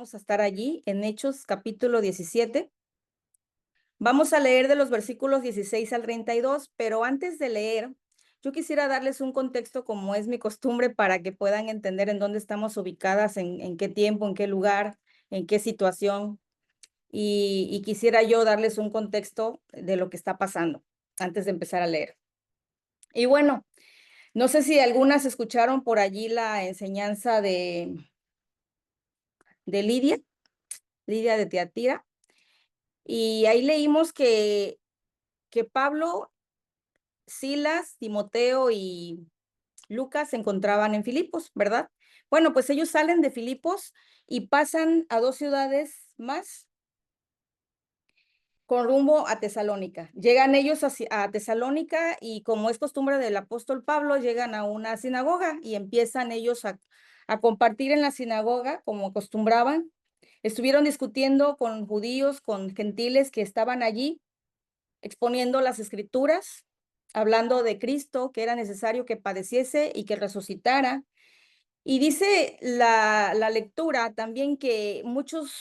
vamos a estar allí en Hechos capítulo 17. Vamos a leer de los versículos 16 al 32, pero antes de leer, yo quisiera darles un contexto como es mi costumbre para que puedan entender en dónde estamos ubicadas, en qué tiempo, en qué lugar, en qué situación. Y quisiera yo darles un contexto de lo que está pasando antes de empezar a leer. Y bueno, no sé si algunas escucharon por allí la enseñanza de Lidia de Tiatira. Y ahí leímos que Pablo, Silas, Timoteo y Lucas se encontraban en Filipos, ¿verdad? Bueno, pues ellos salen de Filipos y pasan a 2 ciudades más con rumbo a Tesalónica. Llegan ellos a Tesalónica y como es costumbre del apóstol Pablo, llegan a una sinagoga y empiezan ellos a compartir en la sinagoga como acostumbraban. Estuvieron discutiendo con judíos, con gentiles que estaban allí exponiendo las escrituras, hablando de Cristo, que era necesario que padeciese y que resucitara. Y dice la lectura también que muchos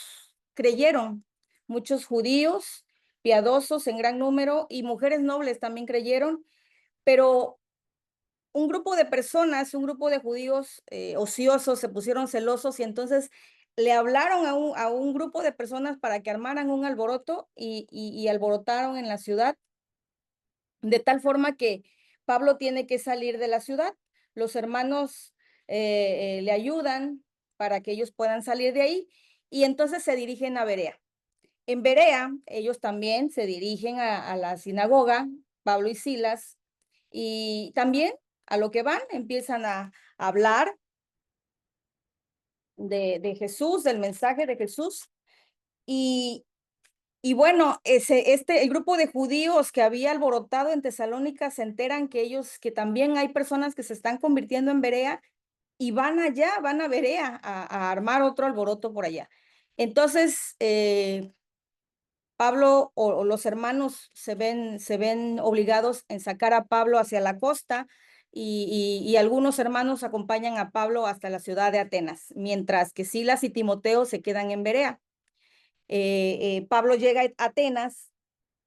creyeron, muchos judíos piadosos en gran número y mujeres nobles también creyeron, pero un grupo de personas, un grupo de judíos ociosos se pusieron celosos y entonces le hablaron a un grupo de personas para que armaran un alboroto y alborotaron en la ciudad de tal forma que Pablo tiene que salir de la ciudad. Los hermanos le ayudan para que ellos puedan salir de ahí y entonces se dirigen a Berea. En Berea, ellos también se dirigen a la sinagoga, Pablo y Silas, y también a lo que van, empiezan a hablar de Jesús, del mensaje de Jesús, y, y bueno, el grupo de judíos que había alborotado en Tesalónica se enteran que también hay personas que se están convirtiendo en Berea y van allá, van a Berea a armar otro alboroto por allá. Entonces, Pablo o los hermanos se ven obligados en sacar a Pablo hacia la costa y algunos hermanos acompañan a Pablo hasta la ciudad de Atenas, mientras que Silas y Timoteo se quedan en Berea. Pablo llega a Atenas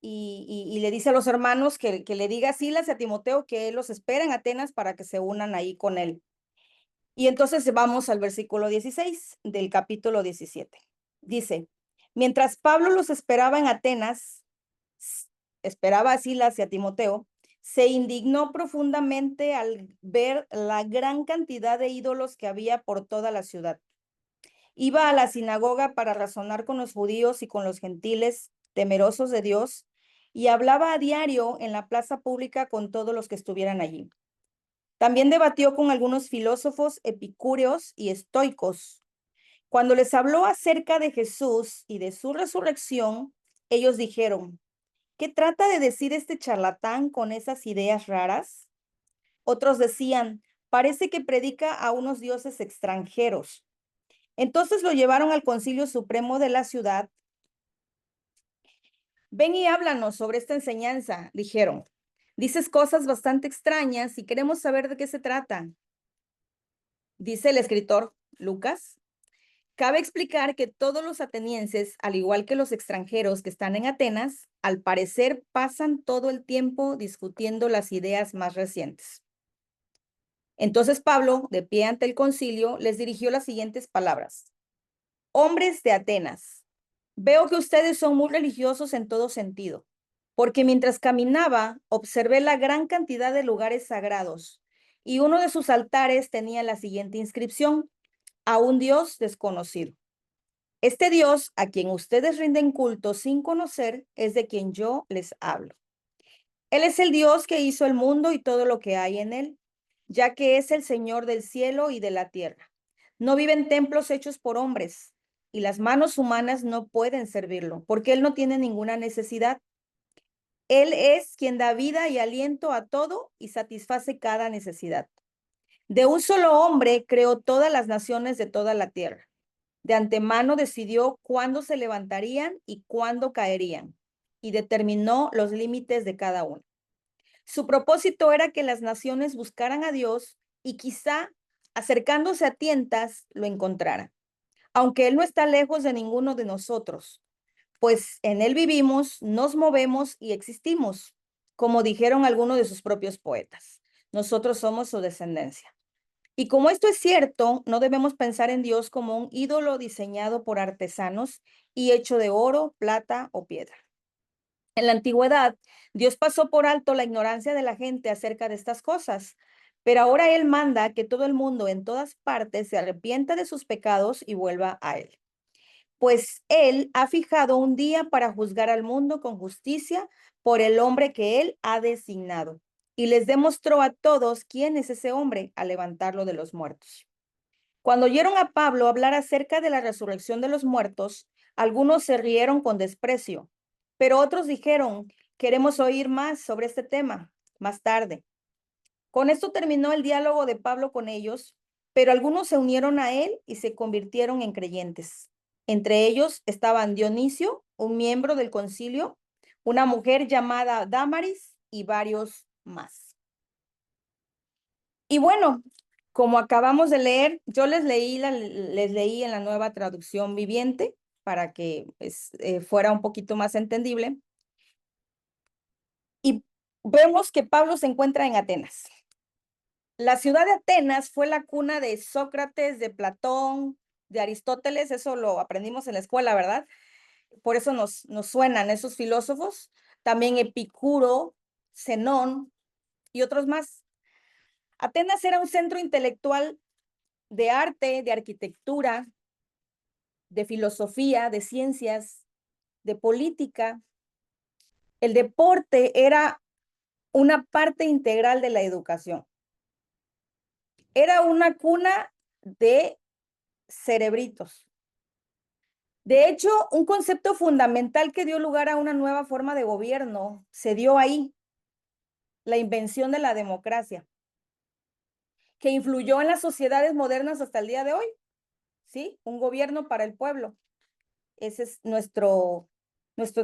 y le dice a los hermanos que le diga a Silas y a Timoteo que él los espera en Atenas para que se unan ahí con él. Y entonces vamos al versículo 16 del capítulo 17. Dice, mientras Pablo los esperaba en Atenas, esperaba a Silas y a Timoteo, se indignó profundamente al ver la gran cantidad de ídolos que había por toda la ciudad. Iba a la sinagoga para razonar con los judíos y con los gentiles temerosos de Dios, y hablaba a diario en la plaza pública con todos los que estuvieran allí. También debatió con algunos filósofos epicúreos y estoicos. Cuando les habló acerca de Jesús y de su resurrección, ellos dijeron, ¿qué trata de decir este charlatán con esas ideas raras? Otros decían, parece que predica a unos dioses extranjeros. Entonces lo llevaron al Concilio Supremo de la ciudad. Ven y háblanos sobre esta enseñanza, dijeron. Dices cosas bastante extrañas y queremos saber de qué se trata. Dice el escritor Lucas. Cabe explicar que todos los atenienses, al igual que los extranjeros que están en Atenas, al parecer pasan todo el tiempo discutiendo las ideas más recientes. Entonces Pablo, de pie ante el concilio, les dirigió las siguientes palabras. Hombres de Atenas, veo que ustedes son muy religiosos en todo sentido, porque mientras caminaba, observé la gran cantidad de lugares sagrados, y uno de sus altares tenía la siguiente inscripción, a un Dios desconocido. Este Dios a quien ustedes rinden culto sin conocer es de quien yo les hablo. Él es el Dios que hizo el mundo y todo lo que hay en él, ya que es el Señor del cielo y de la tierra. No vive en templos hechos por hombres, y las manos humanas no pueden servirlo, porque él no tiene ninguna necesidad. Él es quien da vida y aliento a todo y satisface cada necesidad. De un solo hombre creó todas las naciones de toda la tierra. De antemano decidió cuándo se levantarían y cuándo caerían, y determinó los límites de cada uno. Su propósito era que las naciones buscaran a Dios y quizá, acercándose a tientas, lo encontraran. aunque Él no está lejos de ninguno de nosotros, pues en Él vivimos, nos movemos y existimos, como dijeron algunos de sus propios poetas. Nosotros somos su descendencia. Y como esto es cierto, no debemos pensar en Dios como un ídolo diseñado por artesanos y hecho de oro, plata o piedra. En la antigüedad, Dios pasó por alto la ignorancia de la gente acerca de estas cosas, pero ahora Él manda que todo el mundo en todas partes se arrepienta de sus pecados y vuelva a Él. Pues Él ha fijado un día para juzgar al mundo con justicia por el hombre que Él ha designado. Y les demostró a todos quién es ese hombre al levantarlo de los muertos. Cuando oyeron a Pablo hablar acerca de la resurrección de los muertos, algunos se rieron con desprecio, pero otros dijeron, queremos oír más sobre este tema más tarde. Con esto terminó el diálogo de Pablo con ellos, pero algunos se unieron a él y se convirtieron en creyentes. Entre ellos estaban Dionisio, un miembro del concilio, una mujer llamada Dámaris y varios más. Y bueno, como acabamos de leer, yo les leí en la Nueva Traducción Viviente para que fuera un poquito más entendible. Y vemos que Pablo se encuentra en Atenas. La ciudad de Atenas fue la cuna de Sócrates, de Platón, de Aristóteles, eso lo aprendimos en la escuela, ¿verdad? Por eso nos suenan esos filósofos. También Epicuro, Zenón y otros más. Atenas era un centro intelectual de arte, de arquitectura, de filosofía, de ciencias, de política. El deporte era una parte integral de la educación. Era una cuna de cerebritos. De hecho, un concepto fundamental que dio lugar a una nueva forma de gobierno se dio ahí, la invención de la democracia, que influyó en las sociedades modernas hasta el día de hoy, ¿sí? Un gobierno para el pueblo. Ese es nuestro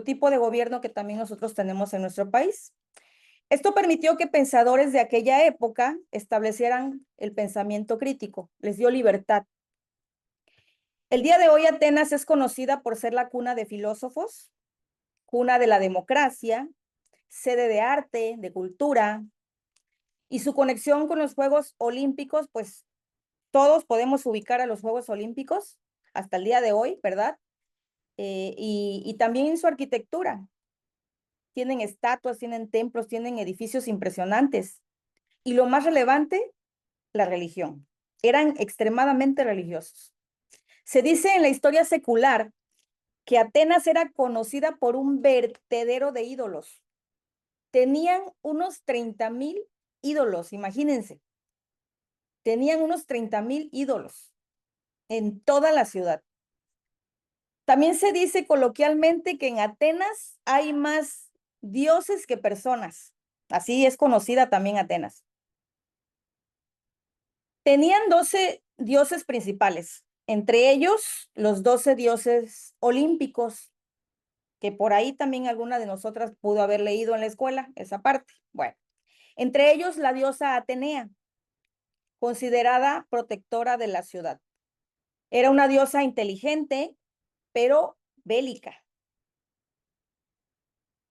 tipo de gobierno que también nosotros tenemos en nuestro país. Esto permitió que pensadores de aquella época establecieran el pensamiento crítico, les dio libertad. El día de hoy Atenas es conocida por ser la cuna de filósofos, cuna de la democracia, sede de arte, de cultura, y su conexión con los Juegos Olímpicos, pues todos podemos ubicar a los Juegos Olímpicos hasta el día de hoy, ¿verdad? Y también en su arquitectura. Tienen estatuas, tienen templos, tienen edificios impresionantes. Y lo más relevante, la religión. Eran extremadamente religiosos. Se dice en la historia secular que Atenas era conocida por un vertedero de ídolos. Tenían unos 30,000 ídolos, imagínense. Tenían unos 30,000 ídolos en toda la ciudad. También se dice coloquialmente que en Atenas hay más dioses que personas. Así es conocida también Atenas. Tenían 12 dioses principales, entre ellos los 12 dioses olímpicos, que por ahí también alguna de nosotras pudo haber leído en la escuela, esa parte. Bueno, entre ellos la diosa Atenea, considerada protectora de la ciudad. Era una diosa inteligente, pero bélica.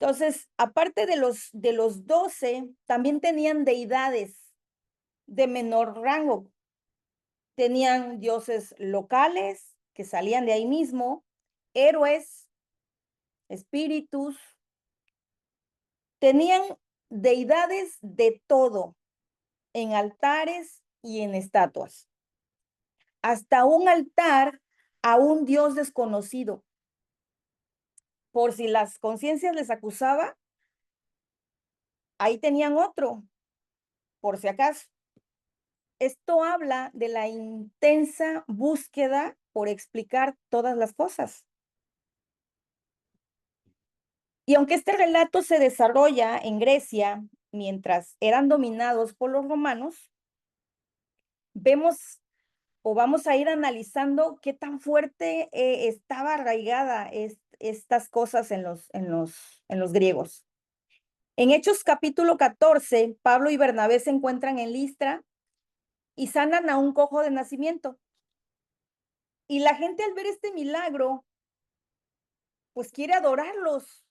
Entonces, aparte de los 12, también tenían deidades de menor rango. Tenían dioses locales que salían de ahí mismo, héroes, espíritus. Tenían deidades de todo, en altares y en estatuas. Hasta un altar a un dios desconocido. Por si las conciencias les acusaba, ahí tenían otro, por si acaso. Esto habla de la intensa búsqueda por explicar todas las cosas. Y aunque este relato se desarrolla en Grecia mientras eran dominados por los romanos, vemos o vamos a ir analizando qué tan fuerte estaba arraigada estas cosas en los griegos. En Hechos capítulo 14, Pablo y Bernabé se encuentran en Listra y sanan a un cojo de nacimiento. Y la gente al ver este milagro, pues quiere adorarlos.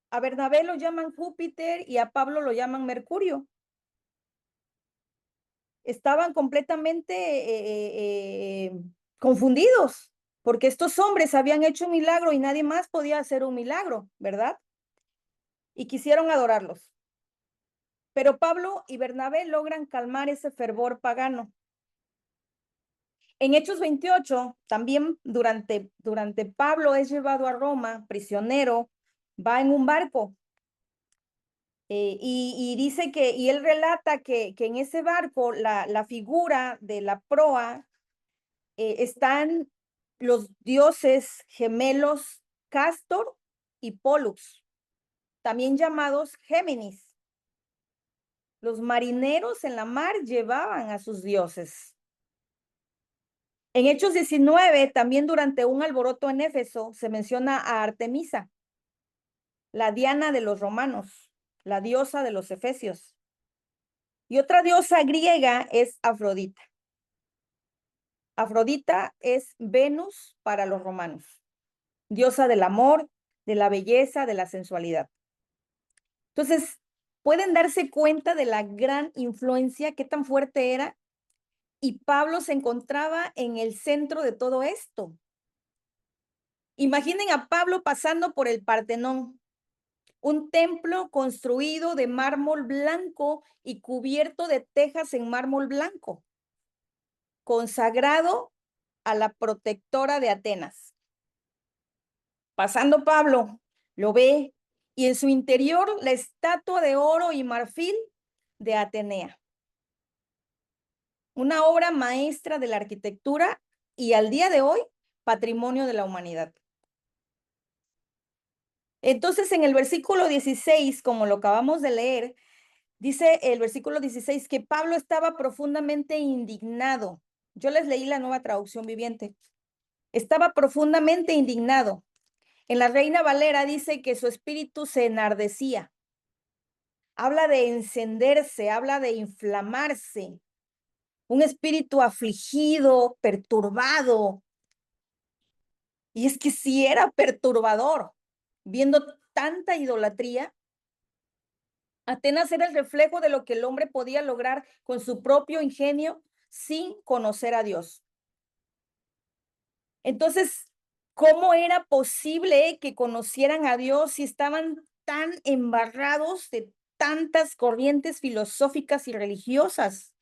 A Bernabé lo llaman Júpiter y a Pablo lo llaman Mercurio. Estaban completamente confundidos, porque estos hombres habían hecho un milagro y nadie más podía hacer un milagro, ¿verdad? Y quisieron adorarlos. Pero Pablo y Bernabé logran calmar ese fervor pagano. En Hechos 28, también durante Pablo es llevado a Roma, prisionero, va en un barco. Y dice y él relata que en ese barco, la figura de la proa, están los dioses gemelos Castor y Pollux, también llamados Géminis. Los marineros en la mar llevaban a sus dioses. En Hechos 19, también durante un alboroto en Éfeso, se menciona a Artemisa, la Diana de los romanos, la diosa de los efesios. Y otra diosa griega es Afrodita. Afrodita es Venus para los romanos, diosa del amor, de la belleza, de la sensualidad. Entonces, pueden darse cuenta de la gran influencia, qué tan fuerte era, y Pablo se encontraba en el centro de todo esto. Imaginen a Pablo pasando por el Partenón, un templo construido de mármol blanco y cubierto de tejas en mármol blanco, consagrado a la protectora de Atenas. Pasando Pablo, lo ve, y en su interior la estatua de oro y marfil de Atenea, una obra maestra de la arquitectura y al día de hoy patrimonio de la humanidad. Entonces, en el versículo 16, como lo acabamos de leer, dice el versículo 16 que Pablo estaba profundamente indignado. Yo les leí la Nueva Traducción Viviente. Estaba profundamente indignado. En la Reina Valera dice que su espíritu se enardecía. Habla de encenderse, habla de inflamarse. Un espíritu afligido, perturbado. Y es que sí era perturbador, viendo tanta idolatría. Atenas era el reflejo de lo que el hombre podía lograr con su propio ingenio sin conocer a Dios. Entonces, ¿cómo era posible que conocieran a Dios si estaban tan embarrados de tantas corrientes filosóficas y religiosas?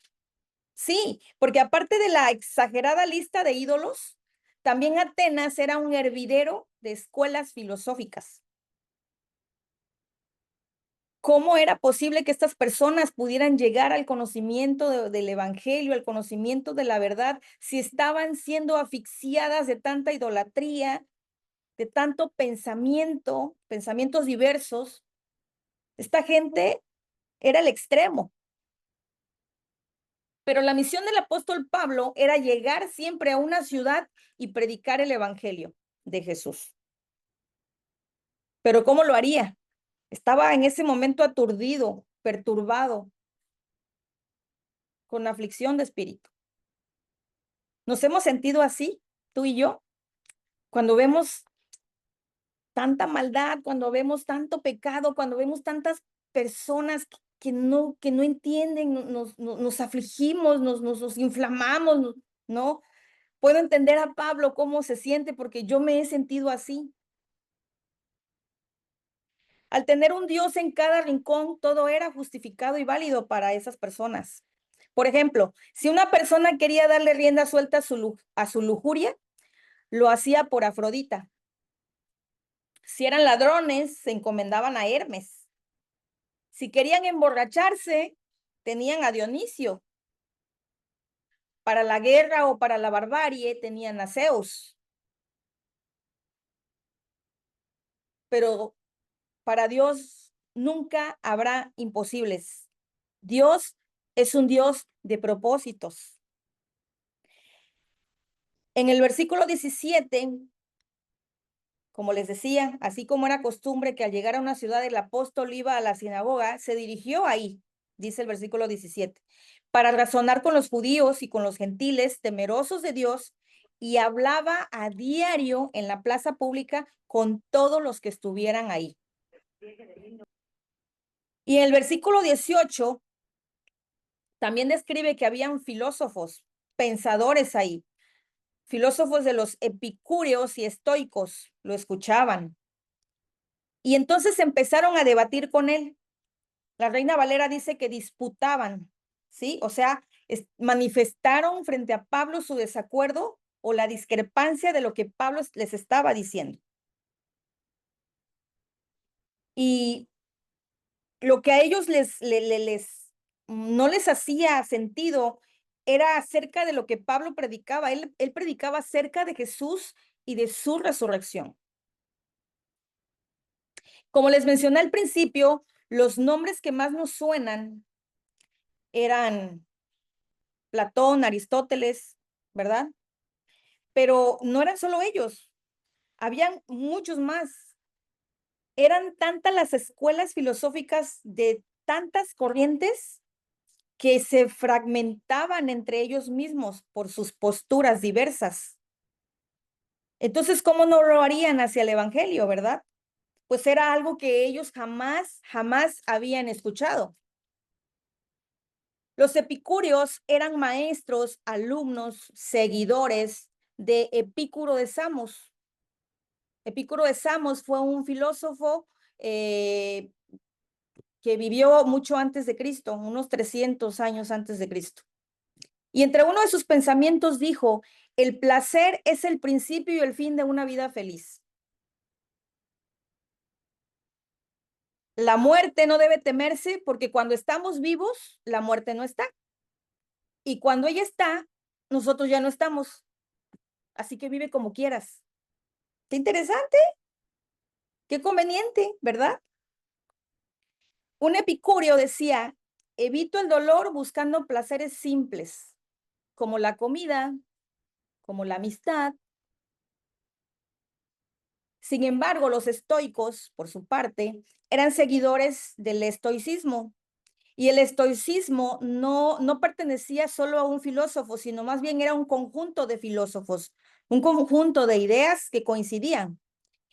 Sí, porque aparte de la exagerada lista de ídolos, también Atenas era un hervidero de escuelas filosóficas. ¿Cómo era posible que estas personas pudieran llegar al conocimiento del evangelio, al conocimiento de la verdad, si estaban siendo asfixiadas de tanta idolatría, de tanto pensamiento, pensamientos diversos? Esta gente era el extremo. Pero la misión del apóstol Pablo era llegar siempre a una ciudad y predicar el evangelio de Jesús. Pero ¿cómo lo haría? Estaba en ese momento aturdido, perturbado, con aflicción de espíritu. ¿Nos hemos sentido así, tú y yo? Cuando vemos tanta maldad, cuando vemos tanto pecado, cuando vemos tantas personas que no entienden, nos afligimos, nos inflamamos, ¿no? Puedo entender a Pablo cómo se siente porque yo me he sentido así. Al tener un Dios en cada rincón, todo era justificado y válido para esas personas. Por ejemplo, si una persona quería darle rienda suelta a su lujuria, lo hacía por Afrodita. Si eran ladrones, se encomendaban a Hermes. Si querían emborracharse, tenían a Dionisio. Para la guerra o para la barbarie, tenían a Zeus. Pero para Dios nunca habrá imposibles. Dios es un Dios de propósitos. En el versículo 17, como les decía, así como era costumbre que al llegar a una ciudad el apóstol iba a la sinagoga, se dirigió ahí, dice el versículo 17, para razonar con los judíos y con los gentiles temerosos de Dios y hablaba a diario en la plaza pública con todos los que estuvieran ahí. Y en el versículo 18 también describe que habían filósofos, pensadores ahí, filósofos de los epicúreos y estoicos, lo escuchaban. Y entonces empezaron a debatir con él. La Reina Valera dice que disputaban, ¿sí? O sea, manifestaron frente a Pablo su desacuerdo o la discrepancia de lo que Pablo les estaba diciendo. Y lo que a ellos no les hacía sentido era acerca de lo que Pablo predicaba. Él predicaba acerca de Jesús y de su resurrección. Como les mencioné al principio, los nombres que más nos suenan eran Platón, Aristóteles, ¿verdad? Pero no eran solo ellos, habían muchos más. Eran tantas las escuelas filosóficas de tantas corrientes que se fragmentaban entre ellos mismos por sus posturas diversas. Entonces, ¿cómo no lo harían hacia el evangelio, verdad? Pues era algo que ellos jamás habían escuchado. Los epicúreos eran maestros, alumnos, seguidores de Epicuro de Samos. Epicuro de Samos fue un filósofo que vivió mucho antes de Cristo, unos 300 años antes de Cristo. Y entre uno de sus pensamientos dijo, el placer es el principio y el fin de una vida feliz. La muerte no debe temerse porque cuando estamos vivos, la muerte no está. Y cuando ella está, nosotros ya no estamos. Así que vive como quieras. Qué interesante, qué conveniente, ¿verdad? Un epicúreo decía, evito el dolor buscando placeres simples, como la comida, como la amistad. Sin embargo, los estoicos, por su parte, eran seguidores del estoicismo. Y el estoicismo no pertenecía solo a un filósofo, sino más bien era un conjunto de filósofos, un conjunto de ideas que coincidían.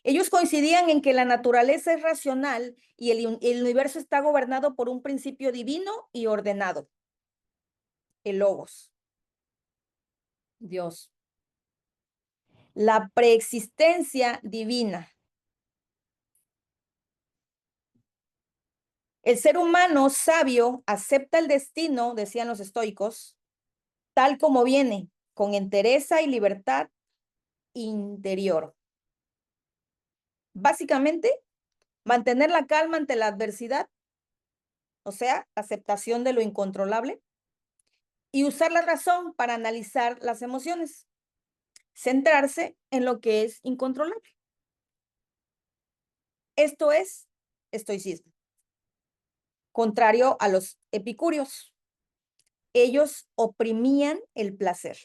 Ellos coincidían en que la naturaleza es racional y el universo está gobernado por un principio divino y ordenado, el logos, Dios. La preexistencia divina. El ser humano sabio acepta el destino, decían los estoicos, tal como viene, con entereza y libertad interior. Básicamente, mantener la calma ante la adversidad, o sea, aceptación de lo incontrolable, y usar la razón para analizar las emociones, centrarse en lo que es incontrolable. Esto es estoicismo, contrario a los epicúreos. Ellos oprimían el placer.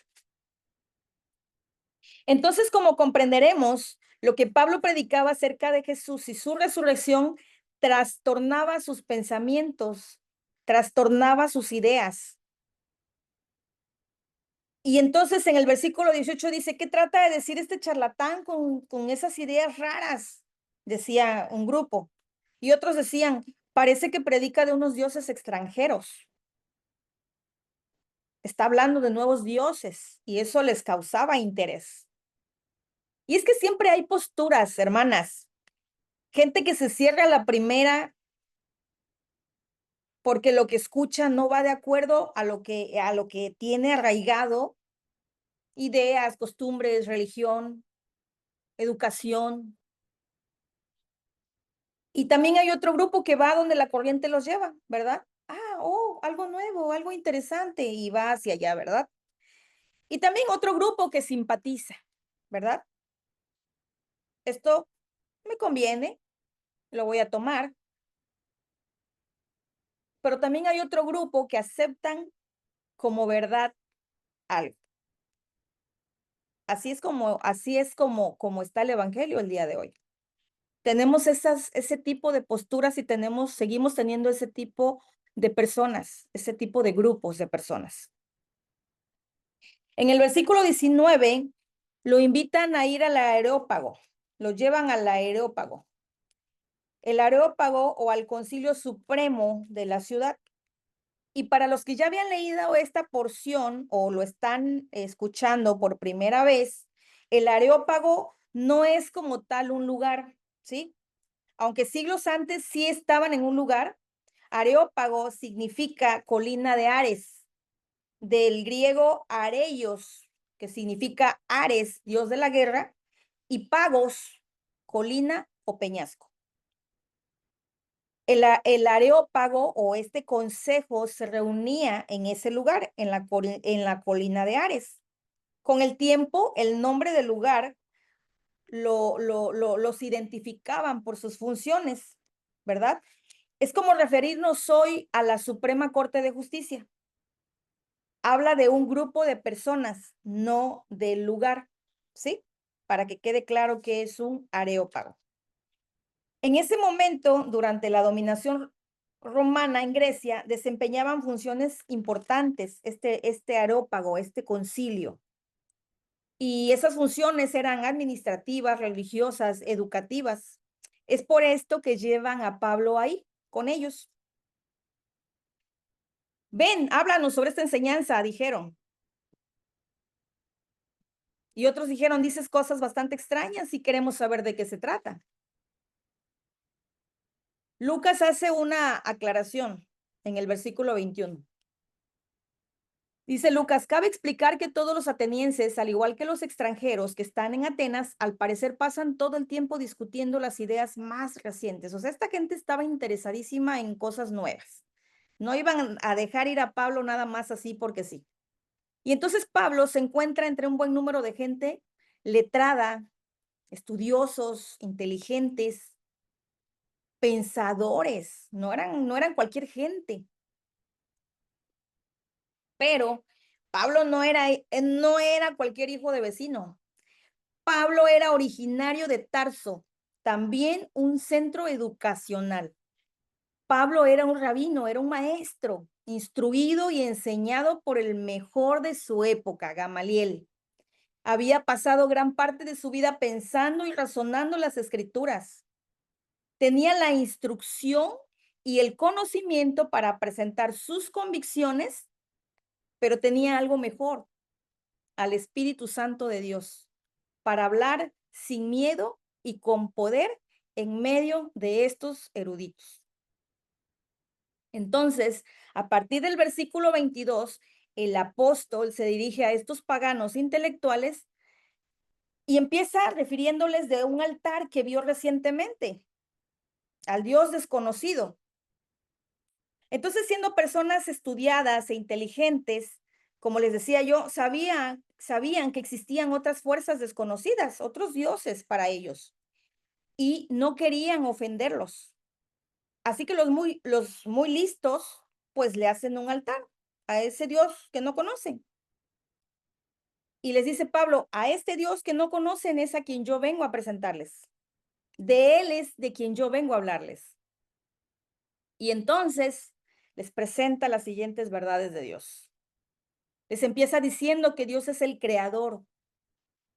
Entonces, como comprenderemos, lo que Pablo predicaba acerca de Jesús y su resurrección trastornaba sus pensamientos, trastornaba sus ideas. Y entonces en el versículo 18 dice, ¿qué trata de decir este charlatán con esas ideas raras? Decía un grupo. Y otros decían, parece que predica de unos dioses extranjeros. Está hablando de nuevos dioses y eso les causaba interés. Y es que siempre hay posturas, hermanas. Gente que se cierra a la primera porque lo que escucha no va de acuerdo a lo que tiene arraigado, ideas, costumbres, religión, educación. Y también hay otro grupo que va donde la corriente los lleva, ¿verdad? Algo nuevo, algo interesante y va hacia allá, ¿verdad? Y también otro grupo que simpatiza, ¿verdad? Esto me conviene, lo voy a tomar, pero también hay otro grupo que aceptan como verdad algo. Así es como está el evangelio el día de hoy. Tenemos ese tipo de posturas y seguimos teniendo ese tipo de personas, ese tipo de grupos de personas. En el versículo 19 Lo invitan a ir al Areópago, lo llevan al Areópago. El Areópago o al Concilio Supremo de la ciudad. Y para los que ya habían leído esta porción o lo están escuchando por primera vez, el Areópago no es como tal un lugar, ¿sí? Aunque siglos antes sí estaban en un lugar, Areópago significa colina de Ares, del griego Areios, que significa Ares, dios de la guerra, y Pagos, colina o peñasco. El Areópago o este consejo se reunía en ese lugar, en la colina de Ares. Con el tiempo, el nombre del lugar los identificaban por sus funciones, ¿verdad? Es como referirnos hoy a la Suprema Corte de Justicia. Habla de un grupo de personas, no del lugar, ¿sí? Para que quede claro que es un areópago. En ese momento, durante la dominación romana en Grecia, desempeñaban funciones importantes este areópago, este concilio. Y esas funciones eran administrativas, religiosas, educativas. Es por esto que llevan a Pablo ahí, con ellos. Ven, háblanos sobre esta enseñanza, dijeron. Y otros dijeron, dices cosas bastante extrañas y queremos saber de qué se trata. Lucas hace una aclaración en el versículo 21. Dice Lucas, cabe explicar que todos los atenienses, al igual que los extranjeros que están en Atenas, al parecer pasan todo el tiempo discutiendo las ideas más recientes. O sea, esta gente estaba interesadísima en cosas nuevas. No iban a dejar ir a Pablo nada más así porque sí. Y entonces Pablo se encuentra entre un buen número de gente letrada, estudiosos, inteligentes, pensadores, no eran cualquier gente. Pero Pablo no era cualquier hijo de vecino. Pablo era originario de Tarso, también un centro educacional. Pablo era un rabino, era un maestro, instruido y enseñado por el mejor de su época, Gamaliel. Había pasado gran parte de su vida pensando y razonando las escrituras. Tenía la instrucción y el conocimiento para presentar sus convicciones, pero tenía algo mejor, al Espíritu Santo de Dios, para hablar sin miedo y con poder en medio de estos eruditos. Entonces, a partir del versículo 22, el apóstol se dirige a estos paganos intelectuales y empieza refiriéndoles de un altar que vio recientemente, al Dios desconocido. Entonces, siendo personas estudiadas e inteligentes, como les decía yo, sabían que existían otras fuerzas desconocidas, otros dioses para ellos, y no querían ofenderlos. Así que los muy listos, pues le hacen un altar a ese Dios que no conocen. Y les dice Pablo, a este Dios que no conocen es a quien yo vengo a presentarles. De él es de quien yo vengo a hablarles. Y entonces les presenta las siguientes verdades de Dios. Les empieza diciendo que Dios es el creador.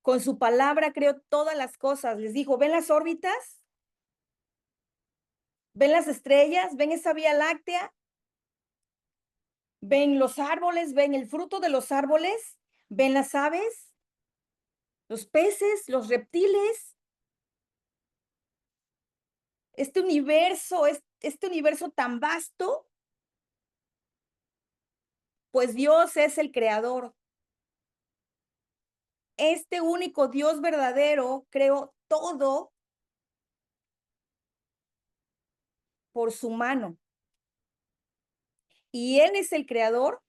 Con su palabra creó todas las cosas. Les dijo, ¿ven las órbitas? ¿Ven las estrellas? ¿Ven esa vía láctea? ¿Ven los árboles? ¿Ven el fruto de los árboles? ¿Ven las aves? ¿Los peces? ¿Los reptiles? Este universo tan vasto, pues Dios es el creador. Este único Dios verdadero creó todo por su mano. Y Él es el creador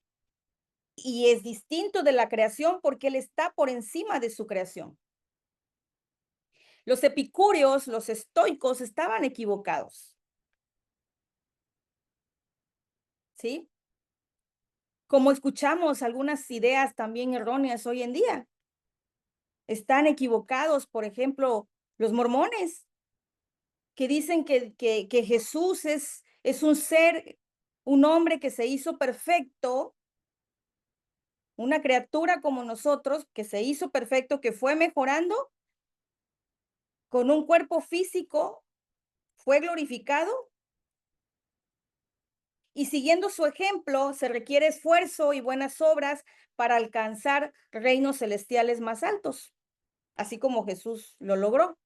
y es distinto de la creación porque Él está por encima de su creación. Los epicúreos, los estoicos, estaban equivocados. ¿Sí? Como escuchamos algunas ideas también erróneas hoy en día. Están equivocados, por ejemplo, los mormones, que dicen que Jesús es un ser, un hombre que se hizo perfecto una criatura como nosotros, que se hizo perfecto, que fue mejorando con un cuerpo físico, fue glorificado y siguiendo su ejemplo se requiere esfuerzo y buenas obras para alcanzar reinos celestiales más altos, así como Jesús lo logró.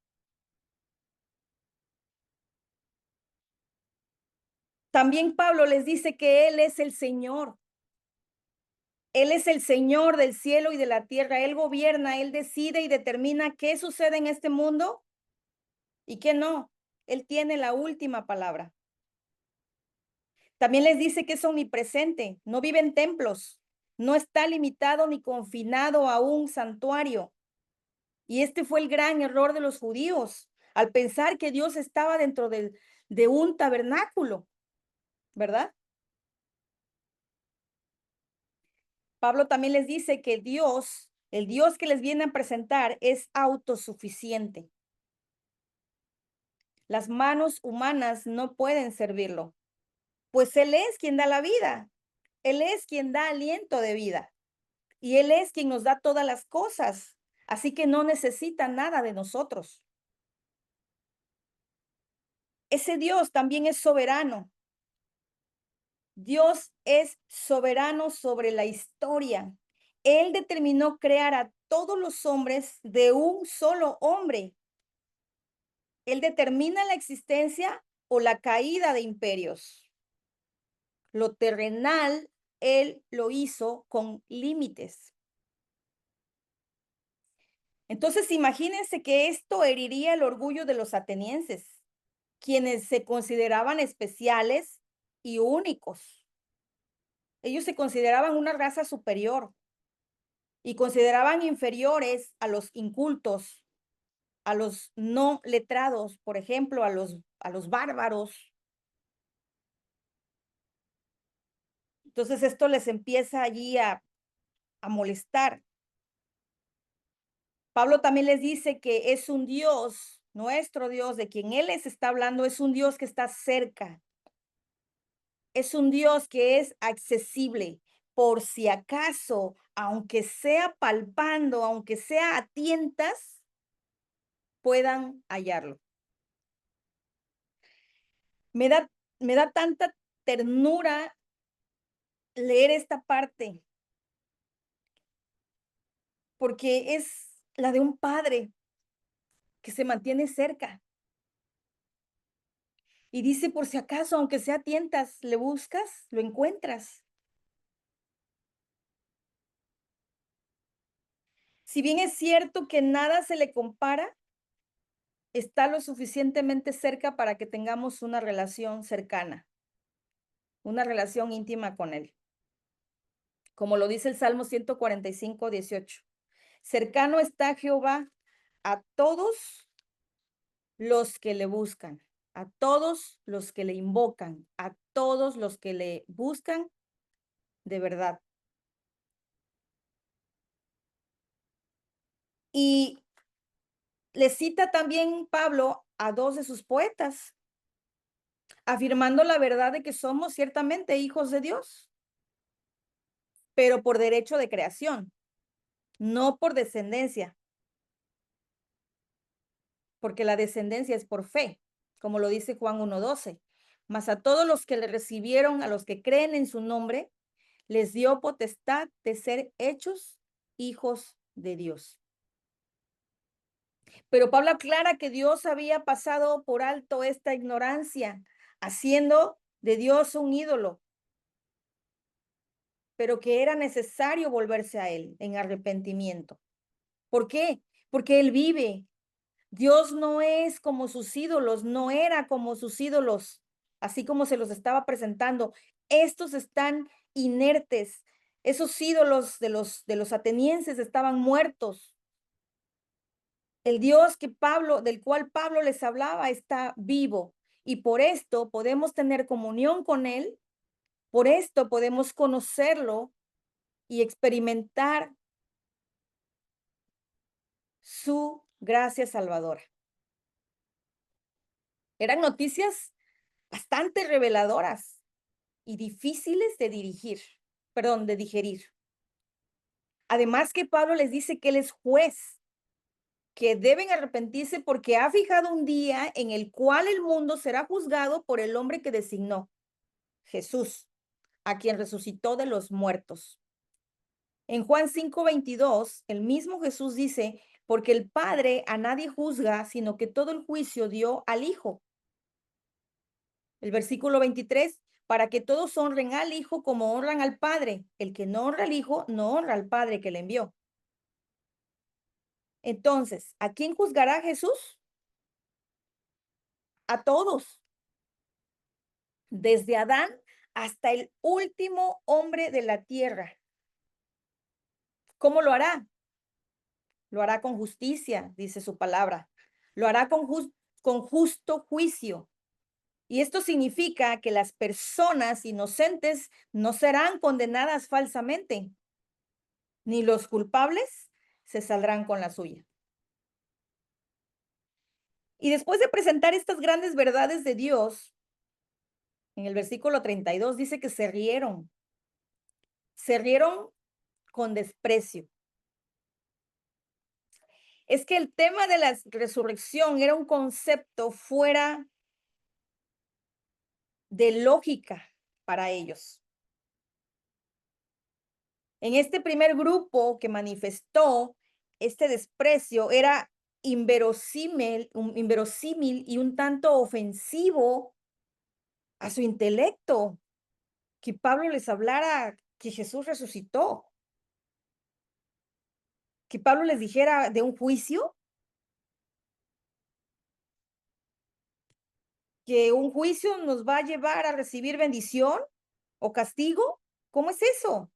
También Pablo les dice que Él es el Señor. Él es el Señor del cielo y de la tierra. Él gobierna, Él decide y determina qué sucede en este mundo y qué no. Él tiene la última palabra. También les dice que es omnipresente, no vive en templos, no está limitado ni confinado a un santuario. Y este fue el gran error de los judíos, al pensar que Dios estaba dentro de un tabernáculo, ¿verdad? Pablo también les dice que Dios, el Dios que les viene a presentar, es autosuficiente. Las manos humanas no pueden servirlo, pues Él es quien da la vida, Él es quien da aliento de vida y Él es quien nos da todas las cosas, así que no necesita nada de nosotros. Ese Dios también es soberano. Dios es soberano sobre la historia. Él determinó crear a todos los hombres de un solo hombre. Él determina la existencia o la caída de imperios. Lo terrenal, Él lo hizo con límites. Entonces, imagínense que esto heriría el orgullo de los atenienses, quienes se consideraban especiales y únicos. Ellos se consideraban una raza superior y consideraban inferiores a los incultos, a los no letrados, por ejemplo, a los bárbaros. Entonces esto les empieza allí a molestar. Pablo también les dice que es un Dios, nuestro Dios, de quien Él les está hablando, es un Dios que está cerca. Es un Dios que es accesible. Por si acaso, aunque sea palpando, aunque sea a tientas, puedan hallarlo. Me da, me da tanta ternura leer esta parte, porque es la de un padre que se mantiene cerca. Y dice, por si acaso, aunque sea a tientas, le buscas, lo encuentras. Si bien es cierto que nada se le compara, está lo suficientemente cerca para que tengamos una relación cercana, una relación íntima con Él. Como lo dice el Salmo 145:18. Cercano está Jehová a todos los que le buscan, a todos los que le invocan, a todos los que le buscan de verdad. Y le cita también Pablo a dos de sus poetas, afirmando la verdad de que somos ciertamente hijos de Dios, pero por derecho de creación, no por descendencia, porque la descendencia es por fe, como lo dice Juan 1:12. Mas a todos los que le recibieron, a los que creen en su nombre, les dio potestad de ser hechos hijos de Dios. Pero Pablo aclara que Dios había pasado por alto esta ignorancia, haciendo de Dios un ídolo, pero que era necesario volverse a Él en arrepentimiento. ¿Por qué? Porque Él vive. Dios no es como sus ídolos, no era como sus ídolos, así como se los estaba presentando. Estos están inertes. Esos ídolos de los atenienses estaban muertos. El Dios del cual Pablo les hablaba está vivo y por esto podemos tener comunión con Él, por esto podemos conocerlo y experimentar su gracia salvadora. Eran noticias bastante reveladoras y difíciles de digerir. Además que Pablo les dice que él es juez, que deben arrepentirse porque ha fijado un día en el cual el mundo será juzgado por el hombre que designó, Jesús, a quien resucitó de los muertos. En Juan 5:22, el mismo Jesús dice, porque el Padre a nadie juzga, sino que todo el juicio dio al Hijo. El versículo 23, para que todos honren al Hijo como honran al Padre. El que no honra al Hijo, no honra al Padre que le envió. Entonces, ¿a quién juzgará Jesús? A todos, desde Adán hasta el último hombre de la tierra. ¿Cómo lo hará? Lo hará con justicia, dice su palabra. Lo hará con justo juicio. Y esto significa que las personas inocentes no serán condenadas falsamente, ni los culpables se saldrán con la suya. Y después de presentar estas grandes verdades de Dios, en el versículo 32 dice que se rieron con desprecio. Es que el tema de la resurrección era un concepto fuera de lógica para ellos. En este primer grupo que manifestó este desprecio era inverosímil y un tanto ofensivo a su intelecto, que Pablo les hablara que Jesús resucitó, que Pablo les dijera de un juicio, que un juicio nos va a llevar a recibir bendición o castigo. ¿Cómo es eso?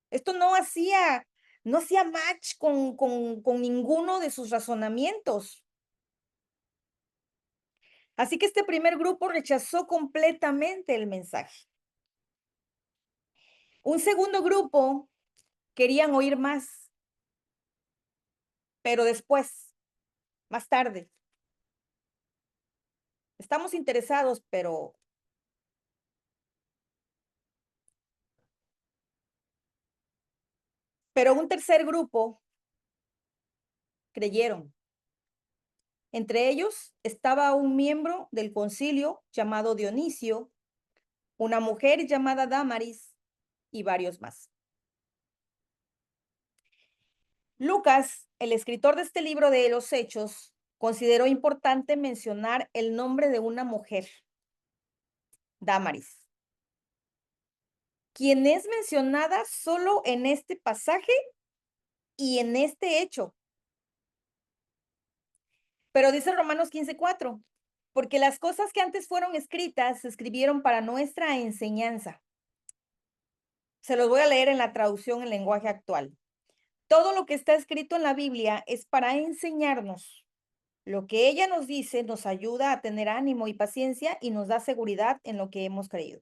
Esto no hacía match con ninguno de sus razonamientos. Así que este primer grupo rechazó completamente el mensaje. Un segundo grupo querían oír más, pero después, más tarde. Estamos interesados, pero un tercer grupo creyeron. Entre ellos estaba un miembro del concilio llamado Dionisio, una mujer llamada Dámaris y varios más. Lucas, el escritor de este libro de los Hechos, consideró importante mencionar el nombre de una mujer, Dámaris, quien es mencionada solo en este pasaje y en este hecho. Pero dice Romanos 15:4, porque las cosas que antes fueron escritas se escribieron para nuestra enseñanza. Se los voy a leer en la traducción en lenguaje actual. Todo lo que está escrito en la Biblia es para enseñarnos. Lo que ella nos dice nos ayuda a tener ánimo y paciencia y nos da seguridad en lo que hemos creído.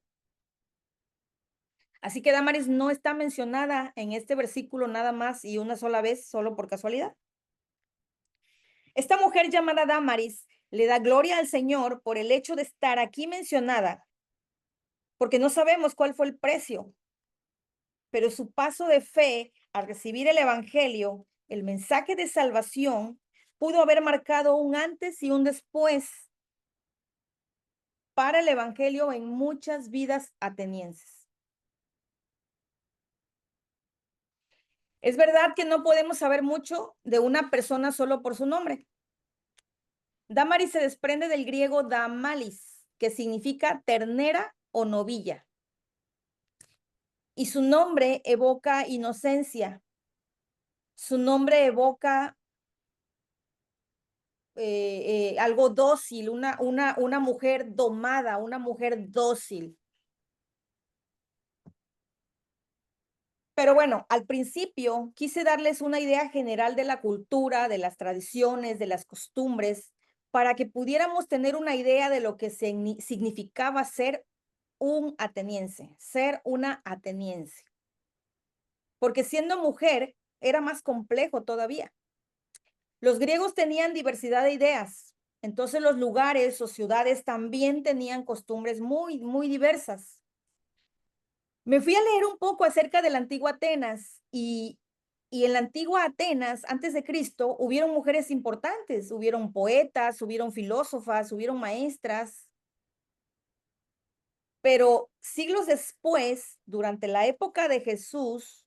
Así que Dámaris no está mencionada en este versículo nada más y una sola vez, solo por casualidad. Esta mujer llamada Dámaris le da gloria al Señor por el hecho de estar aquí mencionada, porque no sabemos cuál fue el precio, pero su paso de fe al recibir el Evangelio, el mensaje de salvación, pudo haber marcado un antes y un después para el Evangelio en muchas vidas atenienses. Es verdad que no podemos saber mucho de una persona solo por su nombre. Dámaris se desprende del griego damalis, que significa ternera o novilla. Y su nombre evoca inocencia. Su nombre evoca algo dócil, una mujer domada, una mujer dócil. Pero bueno, al principio quise darles una idea general de la cultura, de las tradiciones, de las costumbres, para que pudiéramos tener una idea de lo que significaba ser un ateniense, ser una ateniense. Porque siendo mujer era más complejo todavía. Los griegos tenían diversidad de ideas, entonces los lugares o ciudades también tenían costumbres muy diversas. Me fui a leer un poco acerca de la antigua Atenas y Y en la antigua Atenas, antes de Cristo, hubieron mujeres importantes, hubieron poetas, hubieron filósofas, hubieron maestras, pero siglos después, durante la época de Jesús,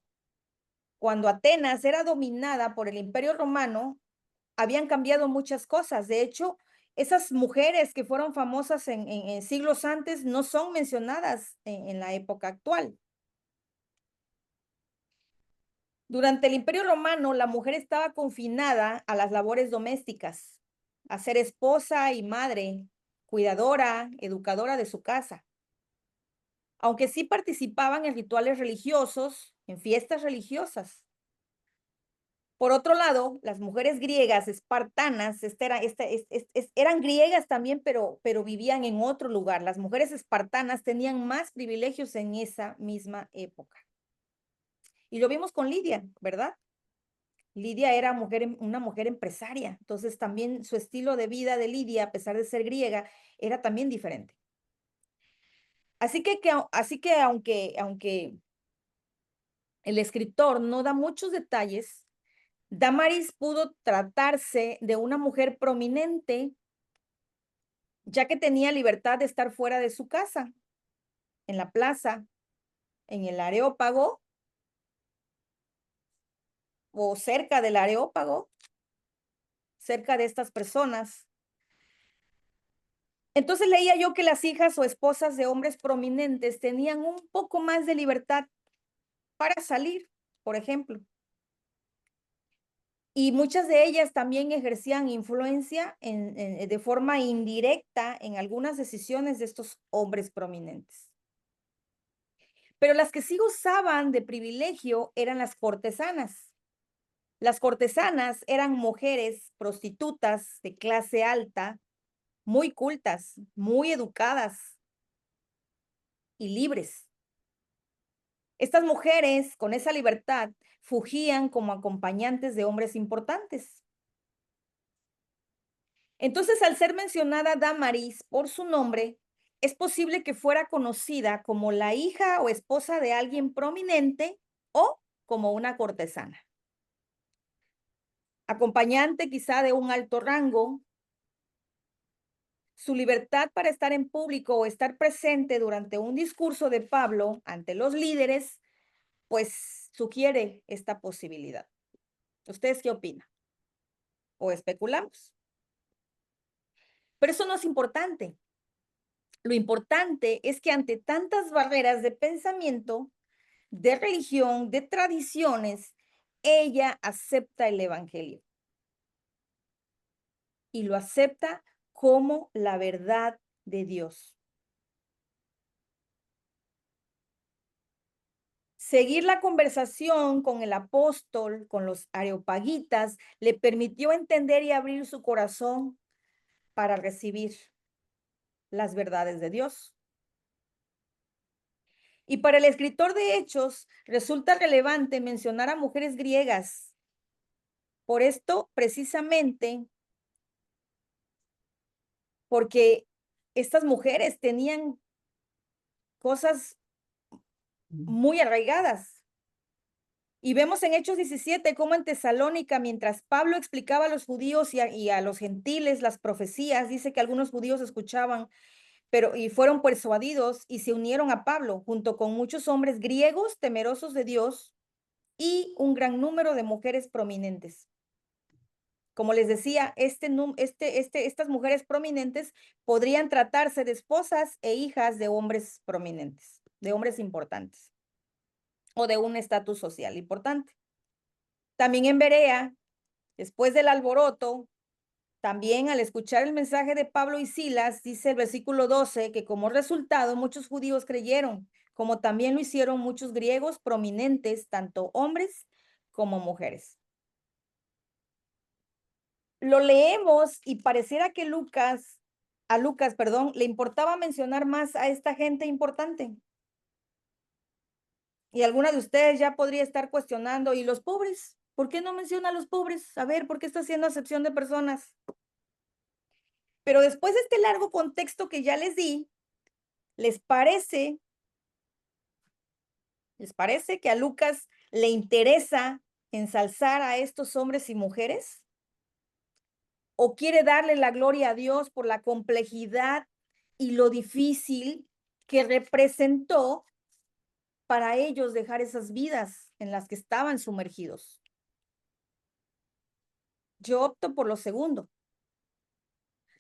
cuando Atenas era dominada por el Imperio Romano, habían cambiado muchas cosas. De hecho, esas mujeres que fueron famosas en siglos antes no son mencionadas en la época actual. Durante el Imperio Romano, la mujer estaba confinada a las labores domésticas, a ser esposa y madre, cuidadora, educadora de su casa. Aunque sí participaban en rituales religiosos, en fiestas religiosas. Por otro lado, las mujeres griegas espartanas eran griegas también, pero vivían en otro lugar. Las mujeres espartanas tenían más privilegios en esa misma época. Y lo vimos con Lidia, ¿verdad? Lidia era una mujer empresaria, entonces también su estilo de vida de Lidia, a pesar de ser griega, era también diferente. Así que aunque el escritor no da muchos detalles, Damaris pudo tratarse de una mujer prominente, ya que tenía libertad de estar fuera de su casa, en la plaza, en el Areópago o cerca del Areópago, cerca de estas personas. Entonces leía yo que las hijas o esposas de hombres prominentes tenían un poco más de libertad para salir, por ejemplo. Y muchas de ellas también ejercían influencia de forma indirecta en algunas decisiones de estos hombres prominentes. Pero las que sí gozaban de privilegio eran las cortesanas. Las cortesanas eran mujeres prostitutas de clase alta, muy cultas, muy educadas y libres. Estas mujeres, con esa libertad, fugían como acompañantes de hombres importantes. Entonces, al ser mencionada Damaris por su nombre, es posible que fuera conocida como la hija o esposa de alguien prominente o como una cortesana. Acompañante quizá de un alto rango. Su libertad para estar en público o estar presente durante un discurso de Pablo ante los líderes, pues sugiere esta posibilidad. ¿Ustedes qué opinan? ¿O especulamos? Pero eso no es importante. Lo importante es que ante tantas barreras de pensamiento, de religión, de tradiciones, ella acepta el evangelio. Y lo acepta como la verdad de Dios. Seguir la conversación con el apóstol, con los areopagitas, le permitió entender y abrir su corazón para recibir las verdades de Dios. Y para el escritor de Hechos resulta relevante mencionar a mujeres griegas. Por esto, precisamente, porque estas mujeres tenían cosas muy arraigadas. Y vemos en Hechos 17 cómo en Tesalónica, mientras Pablo explicaba a los judíos y a los gentiles las profecías, dice que algunos judíos escuchaban, y fueron persuadidos y se unieron a Pablo, junto con muchos hombres griegos temerosos de Dios y un gran número de mujeres prominentes. Como les decía, estas mujeres prominentes podrían tratarse de esposas e hijas de hombres prominentes, de hombres importantes o de un estatus social importante. También en Berea, después del alboroto, también al escuchar el mensaje de Pablo y Silas, dice el versículo 12, que como resultado muchos judíos creyeron, como también lo hicieron muchos griegos prominentes, tanto hombres como mujeres. Lo leemos y pareciera que a Lucas, le importaba mencionar más a esta gente importante. Y alguna de ustedes ya podría estar cuestionando, ¿y los pobres? ¿Por qué no menciona a los pobres? A ver, ¿por qué está haciendo acepción de personas? Pero después de este largo contexto que ya les di, ¿les parece que a Lucas le interesa ensalzar a estos hombres y mujeres? ¿O quiere darle la gloria a Dios por la complejidad y lo difícil que representó para ellos dejar esas vidas en las que estaban sumergidos? Yo opto por lo segundo.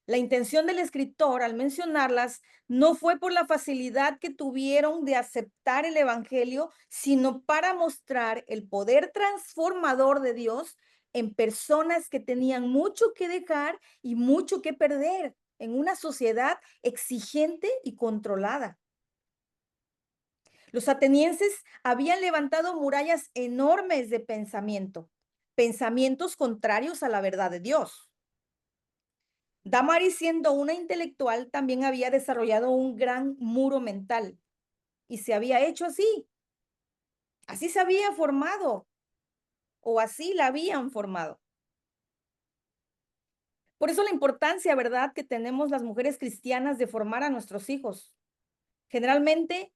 La intención del escritor al mencionarlas no fue por la facilidad que tuvieron de aceptar el evangelio, sino para mostrar el poder transformador de Dios en personas que tenían mucho que dejar y mucho que perder en una sociedad exigente y controlada. Los atenienses habían levantado murallas enormes de pensamientos contrarios a la verdad de Dios. Damaris, siendo una intelectual, también había desarrollado un gran muro mental y se había hecho así. Así se había formado o así la habían formado. Por eso la importancia, ¿verdad?, que tenemos las mujeres cristianas de formar a nuestros hijos. Generalmente,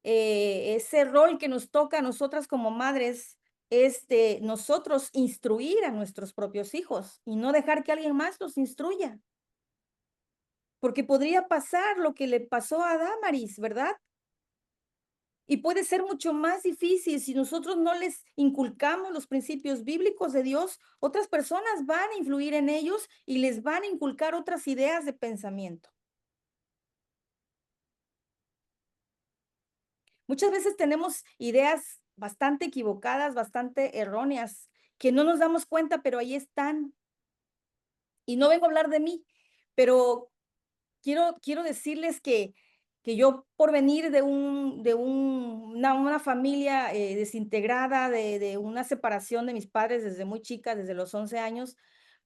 ese rol que nos toca a nosotras como madres es de nosotros instruir a nuestros propios hijos y no dejar que alguien más los instruya. Porque podría pasar lo que le pasó a Damaris, ¿verdad? Y puede ser mucho más difícil si nosotros no les inculcamos los principios bíblicos de Dios. Otras personas van a influir en ellos y les van a inculcar otras ideas de pensamiento. Muchas veces tenemos ideas bastante equivocadas, bastante erróneas, que no nos damos cuenta, pero ahí están. Y no vengo a hablar de mí, pero quiero decirles que yo, por venir de una familia desintegrada, de una separación de mis padres desde muy chica, desde los 11 años,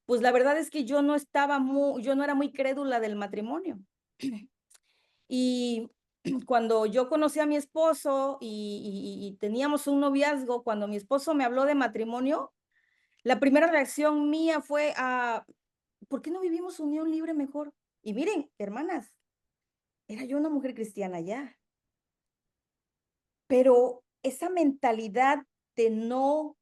pues la verdad es que yo no era muy crédula del matrimonio. Y cuando yo conocí a mi esposo y teníamos un noviazgo, cuando mi esposo me habló de matrimonio, la primera reacción mía fue, ¿por qué no vivimos unión libre mejor? Y miren, hermanas, era yo una mujer cristiana ya, pero esa mentalidad de no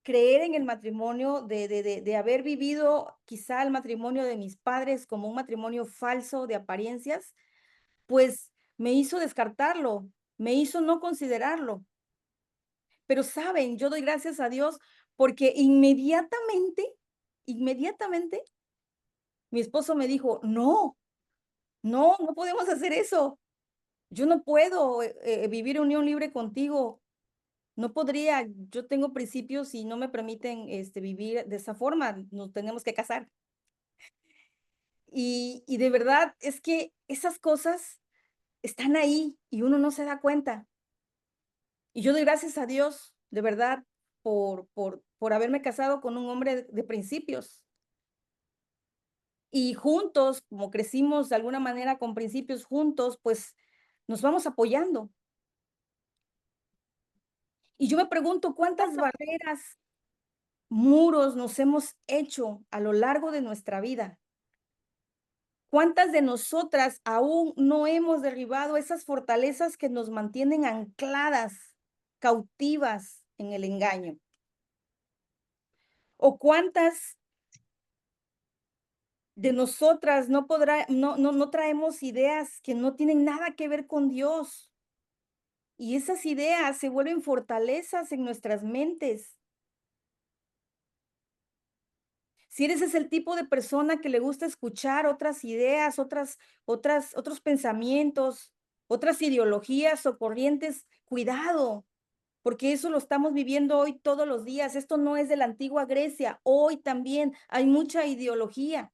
creer en el matrimonio, de haber vivido quizá el matrimonio de mis padres como un matrimonio falso de apariencias, pues me hizo descartarlo, me hizo no considerarlo. Pero saben, yo doy gracias a Dios porque inmediatamente, mi esposo me dijo, no, no, no podemos hacer eso. Yo no puedo vivir unión libre contigo. No podría, yo tengo principios y no me permiten vivir de esa forma. Nos tenemos que casar. Y de verdad es que esas cosas están ahí y uno no se da cuenta. Y yo doy gracias a Dios, de verdad, por haberme casado con un hombre de principios. Y juntos, como crecimos de alguna manera con principios juntos, pues nos vamos apoyando. Y yo me pregunto cuántas barreras, muros nos hemos hecho a lo largo de nuestra vida. ¿Cuántas de nosotras aún no hemos derribado esas fortalezas que nos mantienen ancladas, cautivas en el engaño? ¿O cuántas de nosotras no traemos ideas que no tienen nada que ver con Dios? Y esas ideas se vuelven fortalezas en nuestras mentes. Si eres ese el tipo de persona que le gusta escuchar otras ideas, otros pensamientos, otras ideologías o corrientes, cuidado, porque eso lo estamos viviendo hoy todos los días. Esto no es de la antigua Grecia, hoy también hay mucha ideología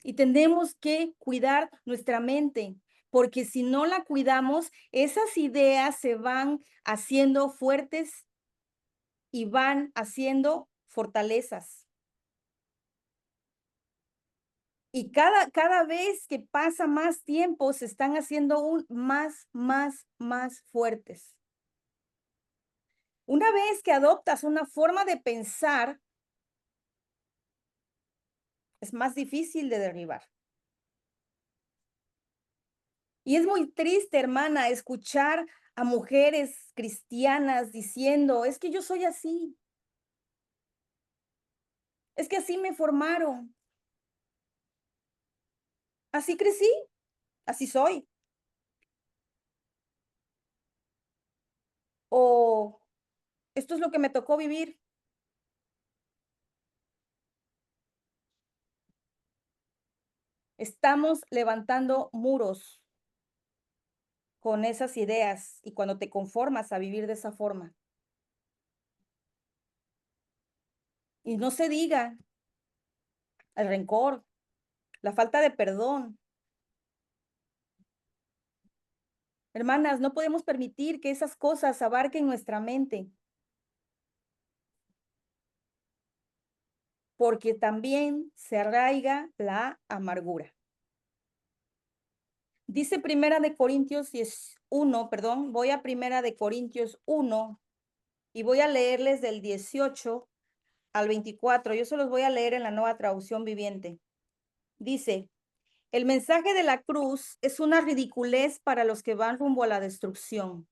y tenemos que cuidar nuestra mente, porque si no la cuidamos, esas ideas se van haciendo fuertes y van haciendo fortalezas. Y cada vez que pasa más tiempo, se están haciendo más fuertes. Una vez que adoptas una forma de pensar, es más difícil de derribar. Y es muy triste, hermana, escuchar a mujeres cristianas diciendo, es que yo soy así, es que así me formaron, así crecí, así soy. O esto es lo que me tocó vivir. Estamos levantando muros con esas ideas y cuando te conformas a vivir de esa forma. Y no se diga el rencor, la falta de perdón. Hermanas, no podemos permitir que esas cosas abarquen nuestra mente, porque también se arraiga la amargura. Dice Primera de Corintios 1, perdón, voy a Primera de Corintios 1 y voy a leerles del 18 al 24. Yo se los voy a leer en la Nueva Traducción Viviente. Dice, el mensaje de la cruz es una ridiculez para los que van rumbo a la destrucción,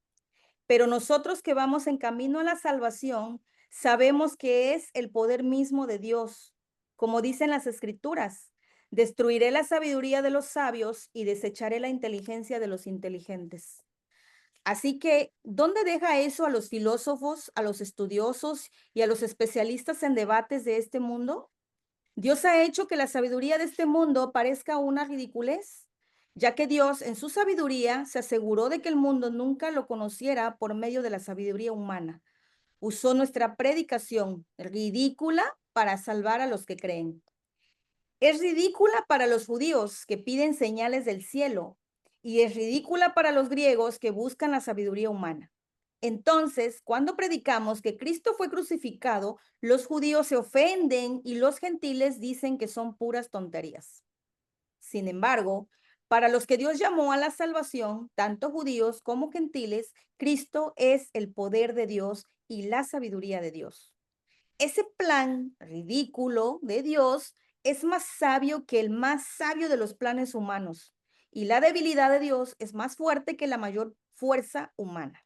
pero nosotros que vamos en camino a la salvación, sabemos que es el poder mismo de Dios. Como dicen las Escrituras, destruiré la sabiduría de los sabios y desecharé la inteligencia de los inteligentes. Así que, ¿dónde deja eso a los filósofos, a los estudiosos y a los especialistas en debates de este mundo? Dios ha hecho que la sabiduría de este mundo parezca una ridiculez, ya que Dios en su sabiduría se aseguró de que el mundo nunca lo conociera por medio de la sabiduría humana. Usó nuestra predicación ridícula para salvar a los que creen. Es ridícula para los judíos que piden señales del cielo y es ridícula para los griegos que buscan la sabiduría humana. Entonces, cuando predicamos que Cristo fue crucificado, los judíos se ofenden y los gentiles dicen que son puras tonterías. Sin embargo, para los que Dios llamó a la salvación, tanto judíos como gentiles, Cristo es el poder de Dios y la sabiduría de Dios. Ese plan ridículo de Dios es más sabio que el más sabio de los planes humanos, y la debilidad de Dios es más fuerte que la mayor fuerza humana.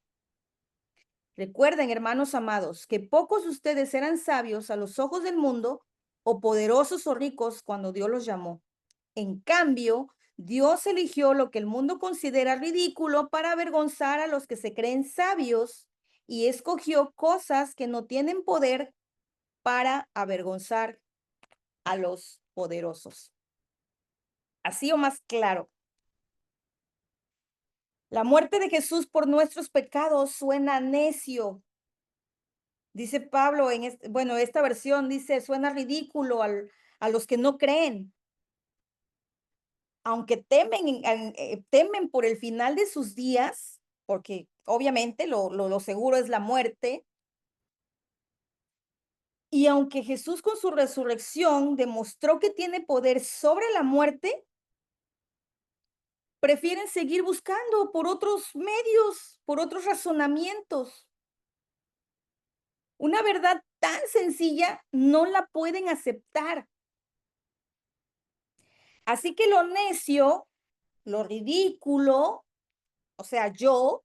Recuerden, hermanos amados, que pocos de ustedes eran sabios a los ojos del mundo o poderosos o ricos cuando Dios los llamó. En cambio, Dios eligió lo que el mundo considera ridículo para avergonzar a los que se creen sabios y escogió cosas que no tienen poder para avergonzar a los poderosos. Así o más claro. La muerte de Jesús por nuestros pecados suena necio. Dice Pablo bueno, esta versión dice, suena ridículo a los que no creen, aunque temen por el final de sus días, porque obviamente lo seguro es la muerte. Y aunque Jesús con su resurrección demostró que tiene poder sobre la muerte, prefieren seguir buscando por otros medios, por otros razonamientos. Una verdad tan sencilla no la pueden aceptar. Así que lo necio, lo ridículo, o sea, yo,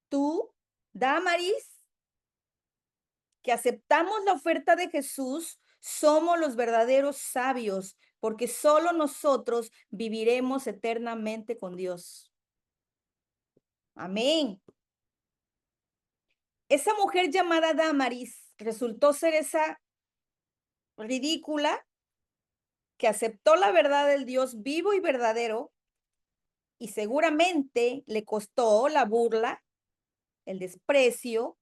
tú, Damaris, que aceptamos la oferta de Jesús, somos los verdaderos sabios, porque solo nosotros viviremos eternamente con Dios. Amén. Esa mujer llamada Damaris resultó ser esa ridícula que aceptó la verdad del Dios vivo y verdadero y seguramente le costó la burla, el desprecio.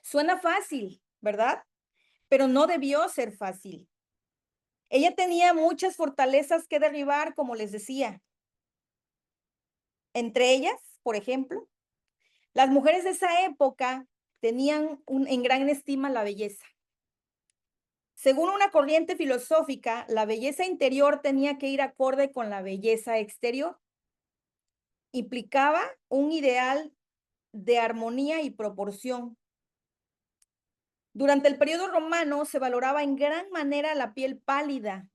Suena fácil, ¿verdad? Pero no debió ser fácil. Ella tenía muchas fortalezas que derribar, como les decía. Entre ellas, por ejemplo, las mujeres de esa época tenían en gran estima la belleza. Según una corriente filosófica, la belleza interior tenía que ir acorde con la belleza exterior. Implicaba un ideal de armonía y proporción. Durante el periodo romano se valoraba en gran manera la piel pálida.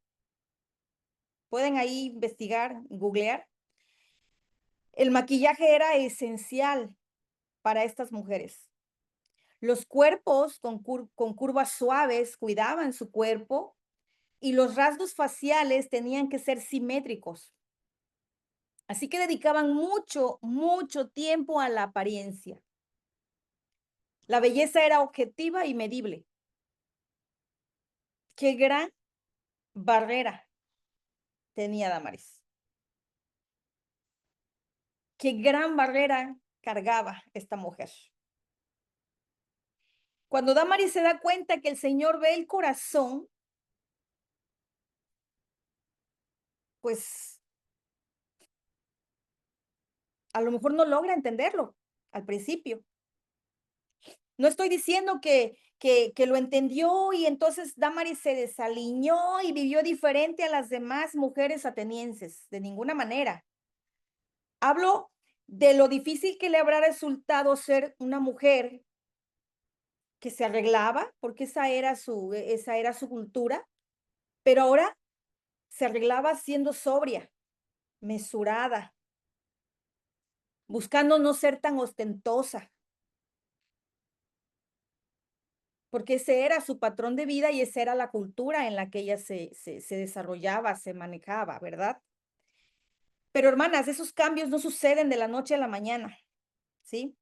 Pueden ahí investigar, googlear. El maquillaje era esencial para estas mujeres. Los cuerpos con curvas suaves cuidaban su cuerpo y los rasgos faciales tenían que ser simétricos. Así que dedicaban mucho, mucho tiempo a la apariencia. La belleza era objetiva y medible. Qué gran barrera tenía Damaris. Qué gran barrera cargaba esta mujer. Cuando Damaris se da cuenta que el Señor ve el corazón, pues a lo mejor no logra entenderlo al principio. No estoy diciendo que lo entendió y entonces Damaris se desaliñó y vivió diferente a las demás mujeres atenienses, de ninguna manera. Hablo de lo difícil que le habrá resultado ser una mujer que se arreglaba, porque esa era su cultura, pero ahora se arreglaba siendo sobria, mesurada, buscando no ser tan ostentosa, porque ese era su patrón de vida y esa era la cultura en la que ella se desarrollaba, se manejaba, ¿verdad? Pero hermanas, esos cambios no suceden de la noche a la mañana, ¿sí?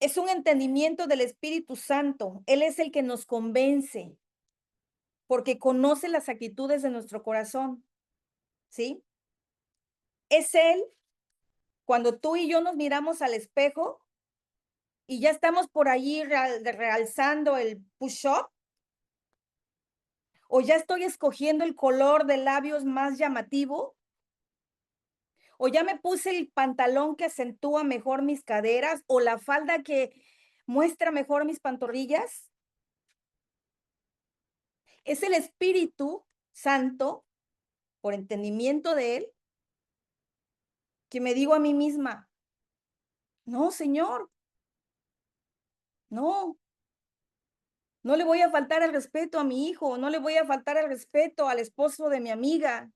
Es un entendimiento del Espíritu Santo. Él es el que nos convence, porque conoce las actitudes de nuestro corazón, ¿sí? Es Él, cuando tú y yo nos miramos al espejo y ya estamos por allí realzando el push-up, o ya estoy escogiendo el color de labios más llamativo, o ya me puse el pantalón que acentúa mejor mis caderas, o la falda que muestra mejor mis pantorrillas. Es el Espíritu Santo, por entendimiento de Él, que me digo a mí misma, no, Señor, no, no le voy a faltar el respeto a mi hijo, no le voy a faltar el respeto al esposo de mi amiga,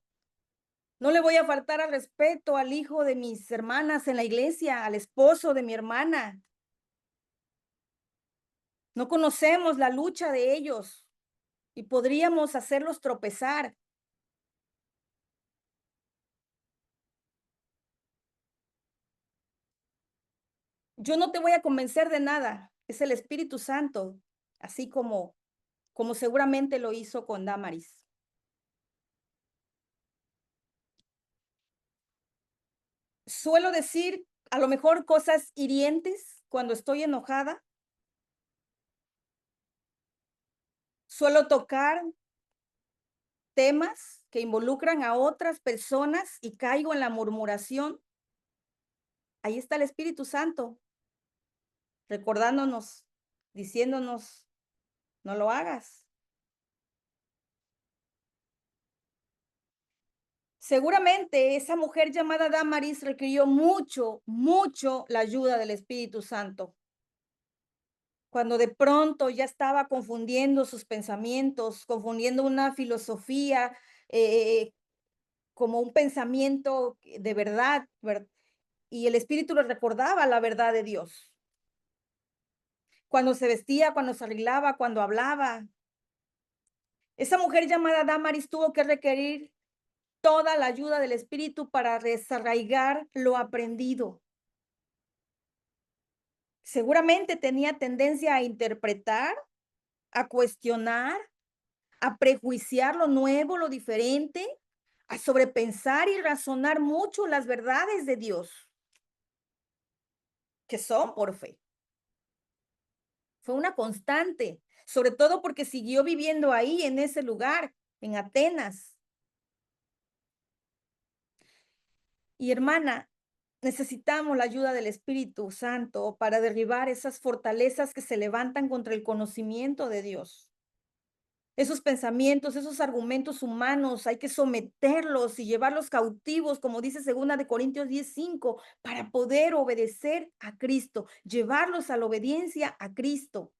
no le voy a faltar al respeto al hijo de mis hermanas en la iglesia, al esposo de mi hermana. No conocemos la lucha de ellos y podríamos hacerlos tropezar. Yo no te voy a convencer de nada, es el Espíritu Santo, así como seguramente lo hizo con Damaris. Suelo decir a lo mejor cosas hirientes cuando estoy enojada. Suelo tocar temas que involucran a otras personas y caigo en la murmuración. Ahí está el Espíritu Santo recordándonos, diciéndonos, no lo hagas. Seguramente esa mujer llamada Damaris requirió mucho, mucho la ayuda del Espíritu Santo. Cuando de pronto ya estaba confundiendo sus pensamientos, confundiendo una filosofía como un pensamiento de verdad, y el Espíritu le recordaba la verdad de Dios. Cuando se vestía, cuando se arreglaba, cuando hablaba. Esa mujer llamada Damaris tuvo que requerir toda la ayuda del Espíritu para desarraigar lo aprendido. Seguramente tenía tendencia a interpretar, a cuestionar, a prejuiciar lo nuevo, lo diferente, a sobrepensar y razonar mucho las verdades de Dios, que son por fe. Fue una constante, sobre todo porque siguió viviendo ahí, en ese lugar, en Atenas. Y hermana, necesitamos la ayuda del Espíritu Santo para derribar esas fortalezas que se levantan contra el conocimiento de Dios. Esos pensamientos, esos argumentos humanos, hay que someterlos y llevarlos cautivos, como dice 2 Corintios 10:5, para poder obedecer a Cristo, llevarlos a la obediencia a Cristo.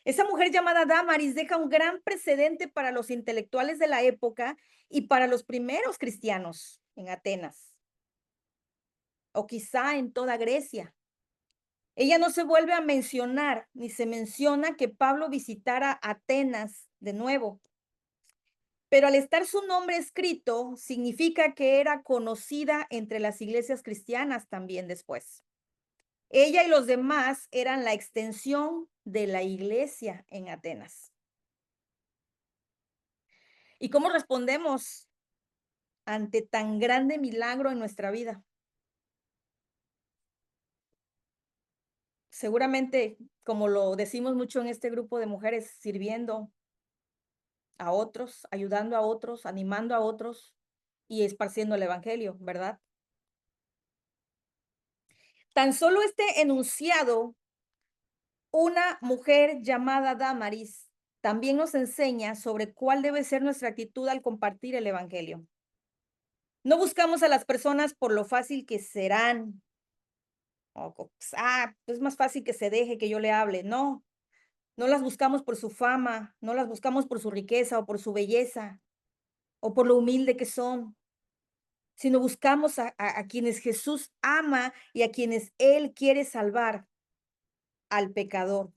Esa mujer llamada Damaris deja un gran precedente para los intelectuales de la época y para los primeros cristianos. en Atenas, o quizá en toda Grecia. Ella no se vuelve a mencionar, ni se menciona que Pablo visitara Atenas de nuevo. Pero al estar su nombre escrito, significa que era conocida entre las iglesias cristianas también después. Ella y los demás eran la extensión de la iglesia en Atenas. ¿Y cómo respondemos ante tan grande milagro en nuestra vida? Seguramente, como lo decimos mucho en este grupo de mujeres, sirviendo a otros, ayudando a otros, animando a otros y esparciendo el evangelio, ¿verdad? Tan solo este enunciado, una mujer llamada Damaris, también nos enseña sobre cuál debe ser nuestra actitud al compartir el evangelio. No buscamos a las personas por lo fácil que serán, es más fácil que se deje que yo le hable. No, no las buscamos por su fama, no las buscamos por su riqueza o por su belleza o por lo humilde que son, sino buscamos a quienes Jesús ama y a quienes Él quiere salvar, al pecador.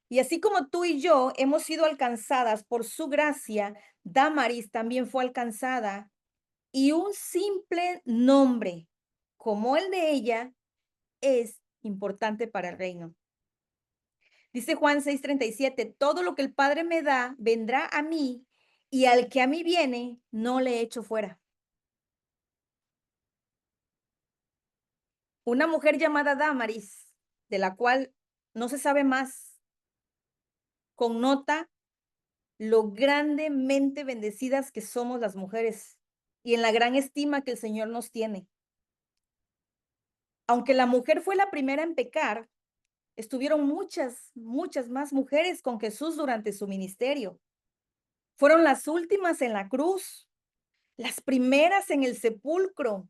Y así como tú y yo hemos sido alcanzadas por su gracia, Damaris también fue alcanzada y un simple nombre como el de ella es importante para el reino. Dice Juan 6:37, todo lo que el Padre me da vendrá a mí y al que a mí viene no le echo fuera. Una mujer llamada Damaris, de la cual no se sabe más, connota lo grandemente bendecidas que somos las mujeres y en la gran estima que el Señor nos tiene. Aunque la mujer fue la primera en pecar, estuvieron muchas más mujeres con Jesús durante su ministerio. Fueron las últimas en la cruz, las primeras en el sepulcro,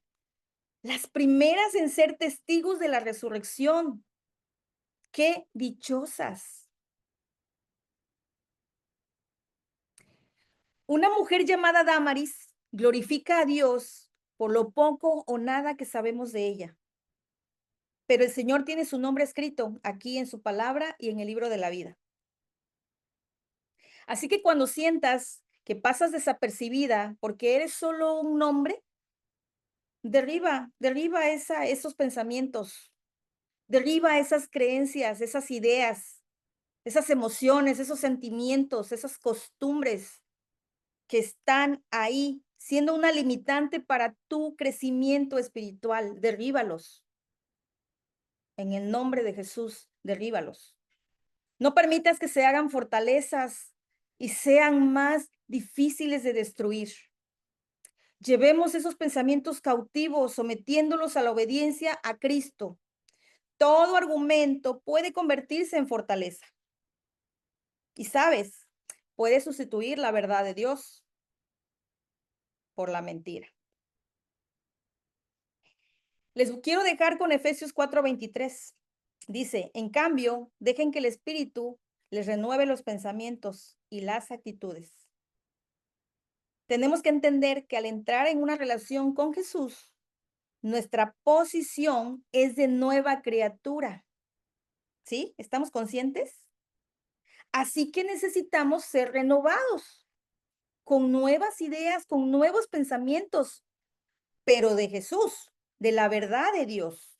las primeras en ser testigos de la resurrección. ¡Qué dichosas! Una mujer llamada Damaris glorifica a Dios por lo poco o nada que sabemos de ella. Pero el Señor tiene su nombre escrito aquí en su palabra y en el libro de la vida. Así que cuando sientas que pasas desapercibida porque eres solo un nombre, derriba esos pensamientos, derriba esas creencias, esas ideas, esas emociones, esos sentimientos, esas costumbres que están ahí siendo una limitante para tu crecimiento espiritual. Derríbalos. En el nombre de Jesús, derríbalos. No permitas que se hagan fortalezas y sean más difíciles de destruir. Llevemos esos pensamientos cautivos, sometiéndolos a la obediencia a Cristo. Todo argumento puede convertirse en fortaleza. Y sabes, puede sustituir la verdad de Dios por la mentira. Les quiero dejar con Efesios 4:23. Dice, en cambio, dejen que el Espíritu les renueve los pensamientos y las actitudes. Tenemos que entender que al entrar en una relación con Jesús, nuestra posición es de nueva criatura. ¿Sí? ¿Estamos conscientes? Así que necesitamos ser renovados con nuevas ideas, con nuevos pensamientos, pero de Jesús, de la verdad de Dios.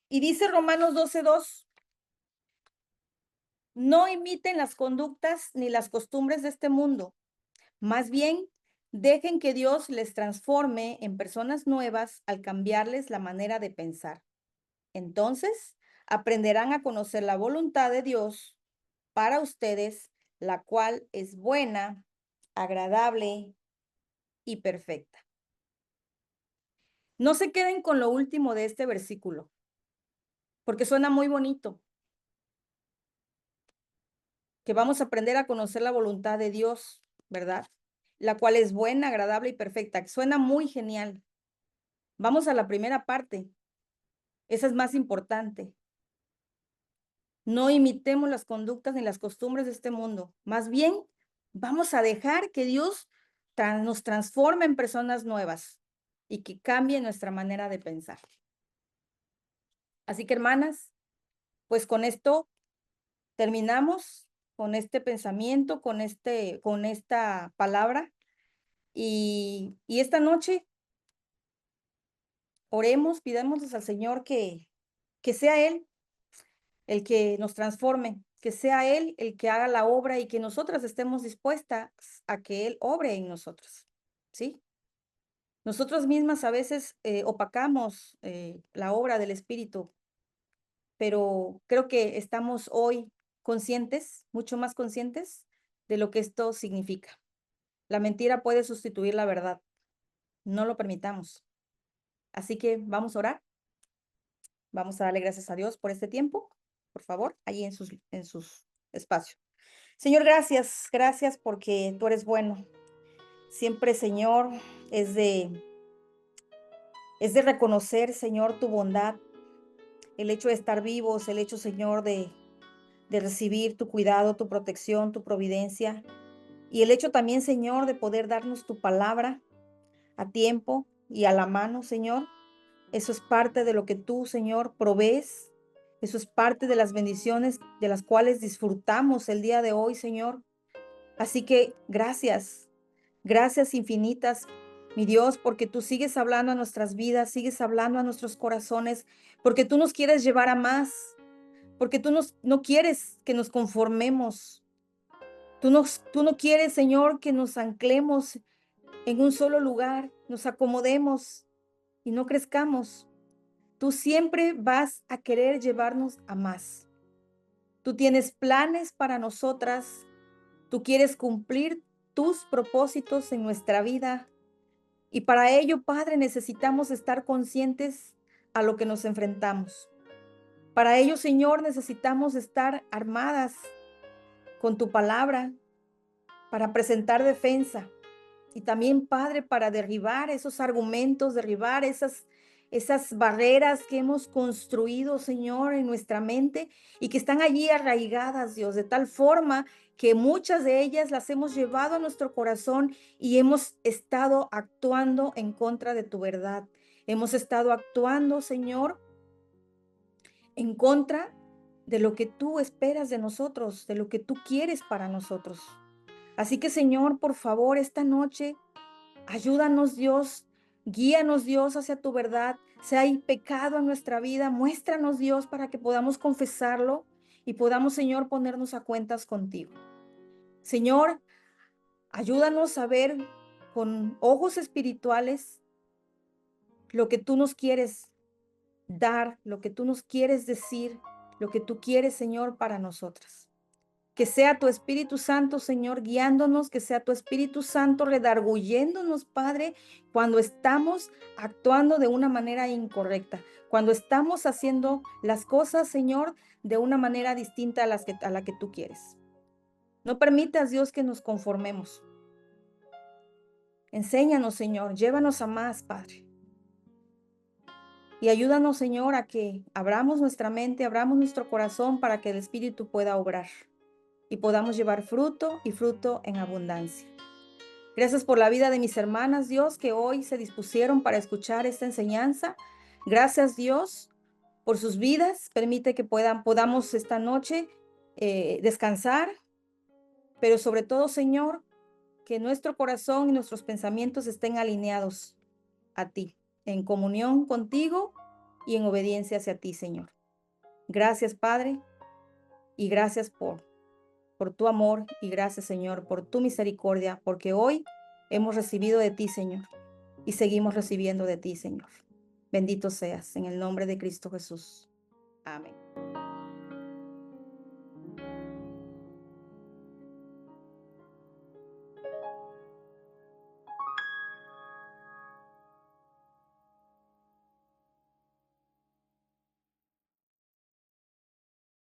Y dice Romanos 12:2, no imiten las conductas ni las costumbres de este mundo. Más bien, dejen que Dios les transforme en personas nuevas al cambiarles la manera de pensar. Entonces, aprenderán a conocer la voluntad de Dios para ustedes, la cual es buena, agradable y perfecta. No se queden con lo último de este versículo, porque suena muy bonito, que vamos a aprender a conocer la voluntad de Dios, ¿verdad? La cual es buena, agradable y perfecta. Suena muy genial. Vamos a la primera parte. Esa es más importante. No imitemos las conductas ni las costumbres de este mundo. Más bien, vamos a dejar que Dios nos transforme en personas nuevas y que cambie nuestra manera de pensar. Así que, hermanas, pues con esto terminamos, con este pensamiento, con esta palabra. Y esta noche oremos, pidámosles al Señor que sea Él el que nos transforme, que sea Él el que haga la obra y que nosotras estemos dispuestas a que Él obre en nosotros, ¿sí? Nosotras mismas a veces opacamos la obra del Espíritu, pero creo que estamos hoy conscientes, mucho más conscientes de lo que esto significa. La mentira puede sustituir la verdad. No lo permitamos. Así que vamos a orar. Vamos a darle gracias a Dios por este tiempo. Por favor, allí en sus espacios. Señor, gracias, gracias porque tú eres bueno. Siempre, Señor, es de reconocer, Señor, tu bondad, el hecho de estar vivos, el hecho, Señor, de recibir tu cuidado, tu protección, tu providencia, y el hecho también, Señor, de poder darnos tu palabra a tiempo y a la mano, Señor. Eso es parte de lo que tú, Señor, provees. Eso es parte de las bendiciones de las cuales disfrutamos el día de hoy, Señor. Así que gracias, gracias infinitas, mi Dios, porque tú sigues hablando a nuestras vidas, sigues hablando a nuestros corazones, porque tú nos quieres llevar a más, porque no quieres que nos conformemos. Tú no quieres, Señor, que nos anclemos en un solo lugar, nos acomodemos y no crezcamos. Tú siempre vas a querer llevarnos a más. Tú tienes planes para nosotras. Tú quieres cumplir tus propósitos en nuestra vida. Y para ello, Padre, necesitamos estar conscientes a lo que nos enfrentamos. Para ello, Señor, necesitamos estar armadas con tu palabra para presentar defensa. Y también, Padre, para derribar esos argumentos, derribar esas barreras que hemos construido, Señor, en nuestra mente y que están allí arraigadas, Dios, de tal forma que muchas de ellas las hemos llevado a nuestro corazón y hemos estado actuando en contra de tu verdad. Hemos estado actuando, Señor, en contra de lo que tú esperas de nosotros, de lo que tú quieres para nosotros. Así que, Señor, por favor, esta noche, ayúdanos, Dios, guíanos, Dios, hacia tu verdad. Si hay pecado en nuestra vida, muéstranos, Dios, para que podamos confesarlo y podamos, Señor, ponernos a cuentas contigo. Señor, ayúdanos a ver con ojos espirituales lo que tú nos quieres dar, lo que tú nos quieres decir, lo que tú quieres, Señor, para nosotras. Que sea tu Espíritu Santo, Señor, guiándonos, que sea tu Espíritu Santo redarguyéndonos, Padre, cuando estamos actuando de una manera incorrecta, cuando estamos haciendo las cosas, Señor, de una manera distinta a la que tú quieres. No permitas, Dios, que nos conformemos. Enséñanos, Señor, llévanos a más, Padre. Y ayúdanos, Señor, a que abramos nuestra mente, abramos nuestro corazón para que el Espíritu pueda obrar y podamos llevar fruto y fruto en abundancia. Gracias por la vida de mis hermanas, Dios, que hoy se dispusieron para escuchar esta enseñanza. Gracias, Dios, por sus vidas. Permite que podamos esta noche descansar, pero sobre todo, Señor, que nuestro corazón y nuestros pensamientos estén alineados a ti, en comunión contigo y en obediencia hacia ti, Señor. Gracias, Padre, y gracias por tu amor y gracias, Señor, por tu misericordia, porque hoy hemos recibido de ti, Señor, y seguimos recibiendo de ti, Señor. Bendito seas en el nombre de Cristo Jesús. Amén.